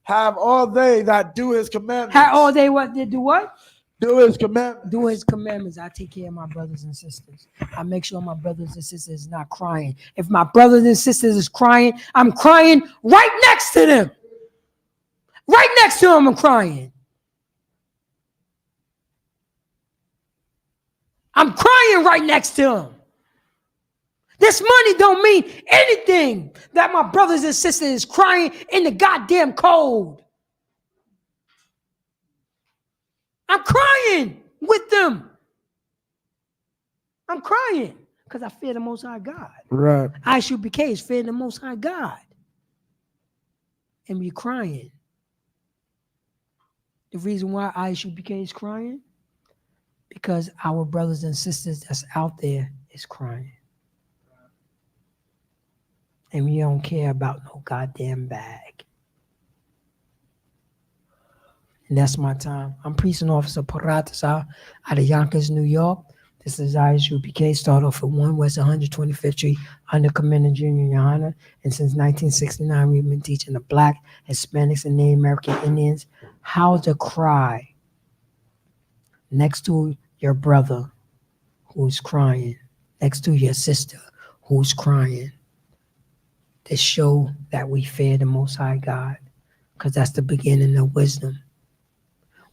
Have all they that do His commandments.
Have all they what? They do what?
Do His commandments.
Do His commandments. I take care of my brothers and sisters. I make sure my brothers and sisters is not crying. If my brothers and sisters is crying, I'm crying right next to them. Right next to them, I'm crying. I'm crying right next to them. This money don't mean anything that my brothers and sisters is crying in the goddamn cold. I'm crying with them. I'm crying because I fear the Most High God.
Right.
I.S.U.P.K is fearing the Most High God. And we're crying. The reason why I.S.U.P.K is crying, because our brothers and sisters that's out there is crying. And we don't care about no goddamn bag. And that's my time. I'm Precinct Officer Paratasa out of Yonkers, New York. This is I.S.U.P.K. Start off at 1 West 125th Street under Commander Junior Yohana. And since 1969, we've been teaching the Black, Hispanics, and Native American Indians how to cry next to your brother who's crying, next to your sister who's crying, to show that we fear the Most High God, because that's the beginning of wisdom.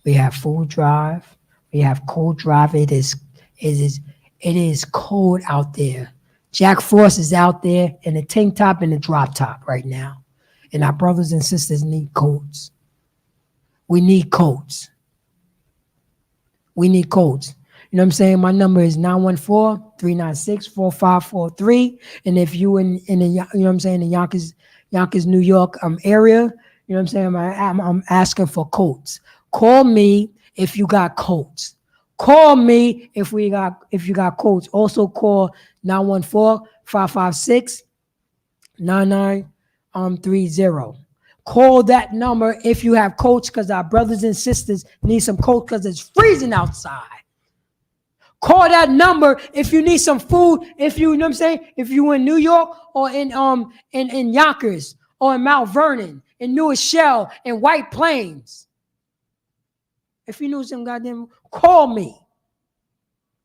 We have food drive. We have cold drive. It is cold out there. Jack Frost is out there in the tank top and the drop top right now. And our brothers and sisters need coats. We need coats. We need coats. You know what I'm saying? My number is 914-396-4543. And if you in the, you know what I'm saying, the Yonkers, New York area, you know what I'm saying? I'm asking for coats. Call me if you got coats. Call me if you got coats. Also call 914-556-9930. Call that number if you have coats, because our brothers and sisters need some coats because it's freezing outside. Call that number if you need some food. If you know what I'm saying, if you in New York or in Yonkers or in Mount Vernon, in New Rochelle, in White Plains. If you know some goddamn, call me.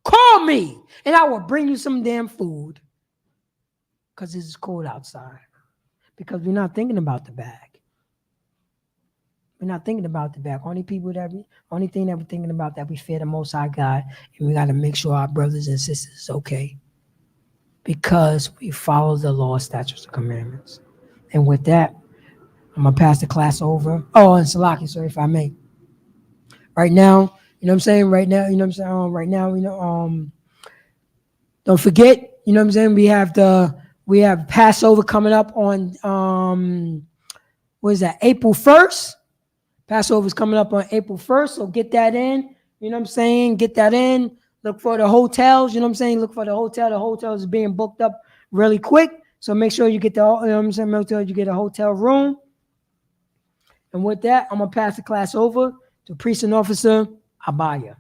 Call me, and I will bring you some damn food. because it's cold outside. Because we're not thinking about the bag. We're not thinking about the bag. Only thing that we're thinking about that we fear the Most High God, and we got to make sure our brothers and sisters is okay, because we follow the law, statutes, and commandments. And with that, I'm gonna pass the class over. Oh, and Salaki, sorry if I may. Right now, you know what I'm saying. Right now, you know what I'm saying. Right now, don't forget, you know what I'm saying. We have Passover coming up on what is that? April 1st. Passover is coming up on April 1st, so get that in. You know what I'm saying? Get that in. Look for the hotels. You know what I'm saying? Look for the hotel. The hotels is being booked up really quick, so make sure you get the. You know what I'm saying? Make sure you get a hotel room. And with that, I'm gonna pass the class over to Priest and Officer Abaya.